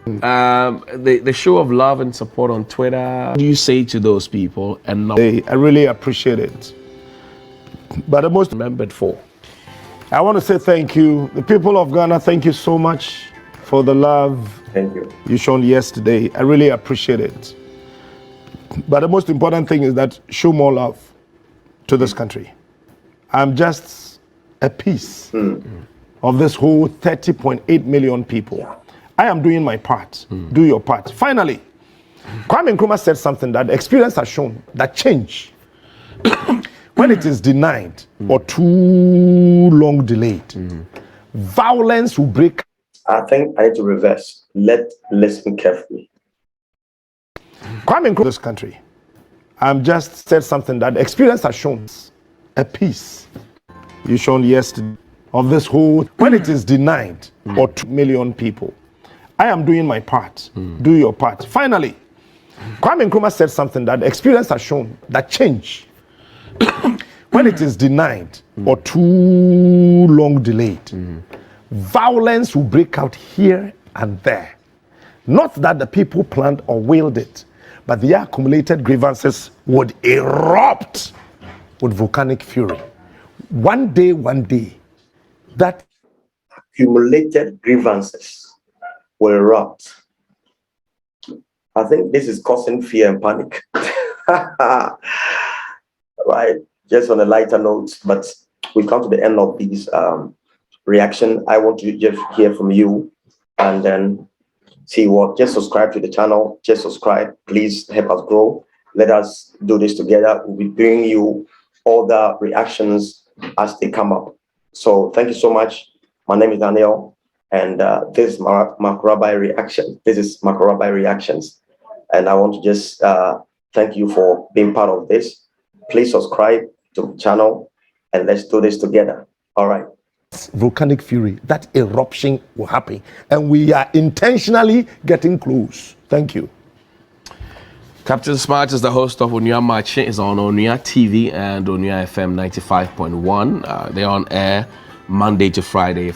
The show of love and support on Twitter. What do you say to those people? And not I really appreciate it. But the most remembered for. I want to say thank you. The people of Ghana, thank you so much for the love Thank you. you shown yesterday. I really appreciate it. But the most important thing is that show more love to this country. I'm just a piece of this whole 30.8 million people. Yeah. I am doing my part. Do your part. Finally, Kwame Nkrumah said something that experience has shown that change, when it is denied or too long delayed, violence will break. I think I need to reverse. Let's listen carefully. Kwame Nkrumah, this country, I'm just said something that experience has shown a piece you shown yesterday of this whole, when it is denied or 2 million people. I am doing my part. Do your part. Finally, Kwame Nkrumah said something that experience has shown that change, when it is denied or too long delayed, violence will break out here and there. Not that the people planned or willed it, but the accumulated grievances would erupt with volcanic fury. One day, that Accumulated grievances will erupt. I think this is causing fear and panic. Right? Just on a lighter note, but we come to the end of these reaction. I want to just hear from you and then see what. Just subscribe to the channel. Just subscribe. Please help us grow. Let us do this together. We'll be bringing you all the reactions as they come up. So thank you so much. My name is Daniel, and this is Makorabai Reaction. This is Makorabai Reactions, and I want to just thank you for being part of this. Please subscribe to the channel, and let's do this together. All right. Volcanic fury, that eruption will happen. And we are intentionally getting close. Thank you. Captain Smart is the host of Onua Marche. It's on Onua TV and Onua FM 95.1. They're on air Monday to Friday,